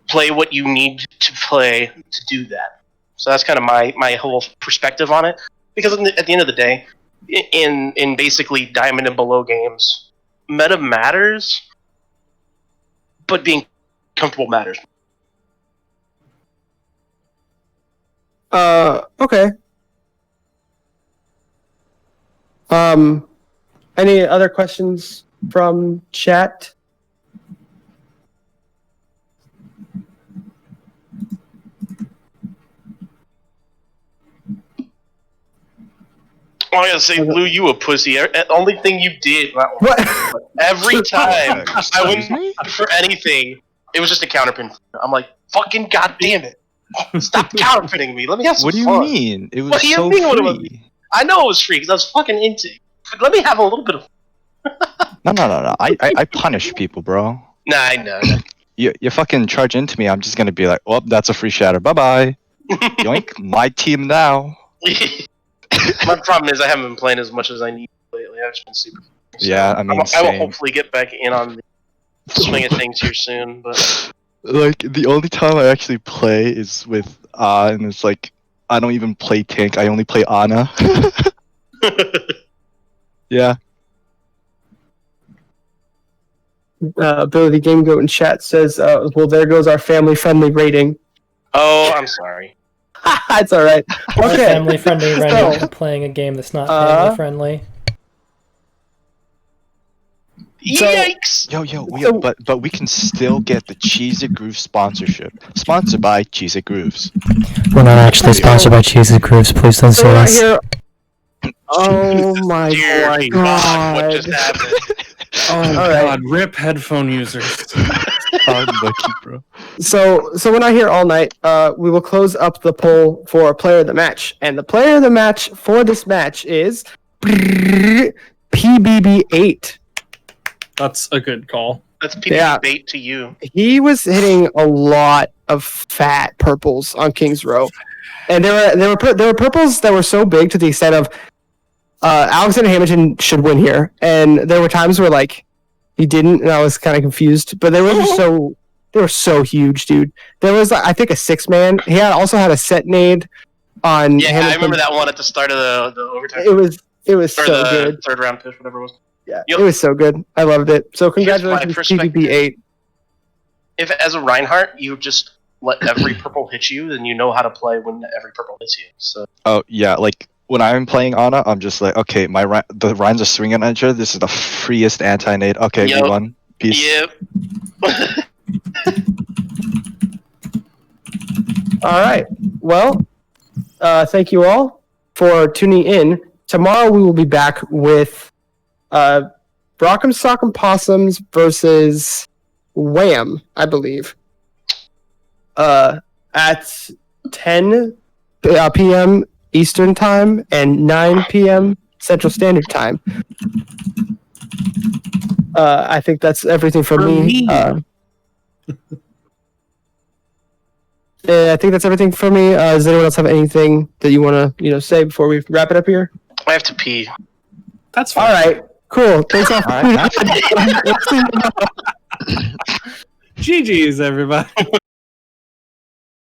[SPEAKER 8] play what you need to play to do that. So that's kind of my whole perspective on it. Because at the end of the day, in basically Diamond and below games, meta matters, but being comfortable matters.
[SPEAKER 3] Okay. Any other questions from chat?
[SPEAKER 8] Oh, I gotta say, Lou, you a pussy. The only thing you did, every time I went for anything, it was just a counterpin. I'm like, fucking goddamn it. Stop counterpinning me. Let me have some fun.
[SPEAKER 7] What do you mean? It was
[SPEAKER 8] What do you
[SPEAKER 7] so
[SPEAKER 8] mean, what
[SPEAKER 7] free.
[SPEAKER 8] was it? I know it was free because I was fucking into it. But let me have a little bit of...
[SPEAKER 7] No. I punish people, bro.
[SPEAKER 8] Nah, I know.
[SPEAKER 7] You fucking charge into me, I'm just gonna be like, well, that's a free shatter. Bye-bye. Yoink, my team now.
[SPEAKER 8] My problem is I haven't been playing as much as I need lately. I've just been super... So
[SPEAKER 7] Yeah, I mean,
[SPEAKER 8] I will hopefully get back in on the swing of things here soon, but...
[SPEAKER 7] Like, the only time I actually play is with and it's like, I don't even play tank, I only play Ana. Yeah.
[SPEAKER 3] Billy the Game Goat in chat says, well, there goes our family-friendly rating.
[SPEAKER 8] Oh, I'm sorry.
[SPEAKER 3] That's alright. Okay.
[SPEAKER 6] Family-friendly rating for playing a game that's not family-friendly.
[SPEAKER 8] Yikes!
[SPEAKER 7] But we can still get the Cheese It Grooves sponsorship. Sponsored by Cheese It Grooves.
[SPEAKER 6] We're not actually sponsored by Cheese It Grooves, please don't sue us.
[SPEAKER 3] Oh my
[SPEAKER 8] Dear
[SPEAKER 3] god.
[SPEAKER 8] what just happened?
[SPEAKER 4] Oh
[SPEAKER 3] All right.
[SPEAKER 4] god, rip headphone users.
[SPEAKER 7] Unlucky, bro.
[SPEAKER 3] So we're not here all night. We will close up the poll for player of the match, and the player of the match for this match is PBB8.
[SPEAKER 4] That's a good call.
[SPEAKER 8] That's PB
[SPEAKER 3] Yeah.
[SPEAKER 8] bait to you.
[SPEAKER 3] He was hitting a lot of fat purples on King's Row, and there were purples that were so big to the extent of Alexander Hammondton should win here, and there were times where like he didn't, and I was kind of confused. But they were just they were so huge, dude. There was I think a 6-man. He also had a set nade on.
[SPEAKER 8] Yeah,
[SPEAKER 3] Hammondton.
[SPEAKER 8] I remember that one at the start of the overtime.
[SPEAKER 3] It was
[SPEAKER 8] or
[SPEAKER 3] so
[SPEAKER 8] the
[SPEAKER 3] good.
[SPEAKER 8] third round push, whatever it was.
[SPEAKER 3] Yeah,
[SPEAKER 8] Yep.
[SPEAKER 3] it was so good. I loved it. So
[SPEAKER 8] Here's my
[SPEAKER 3] congratulations,
[SPEAKER 8] perspective.
[SPEAKER 3] PBB8.
[SPEAKER 8] If as a Reinhardt you just let every purple hit you, then you know how to play when every purple hits you. So
[SPEAKER 7] Oh yeah, like when I'm playing Ana, I'm just like, okay, the Rhines are swinging at each other. This is the freest anti-nade. Okay,
[SPEAKER 8] Yep.
[SPEAKER 7] we won. Peace.
[SPEAKER 8] yep.
[SPEAKER 3] All right. Well, thank you all for tuning in. Tomorrow we will be back with Brock'em Sock'em Possums versus Wham, I believe. At 10 p.m. Eastern Time and 9 p.m. Central Standard Time. I think that's everything from me. I think that's everything for me. Does anyone else have anything that you want to, say before we wrap it up here?
[SPEAKER 8] I have to pee.
[SPEAKER 4] That's
[SPEAKER 3] All
[SPEAKER 4] fine.
[SPEAKER 3] right, cool. Thanks all.
[SPEAKER 4] GG's, everybody.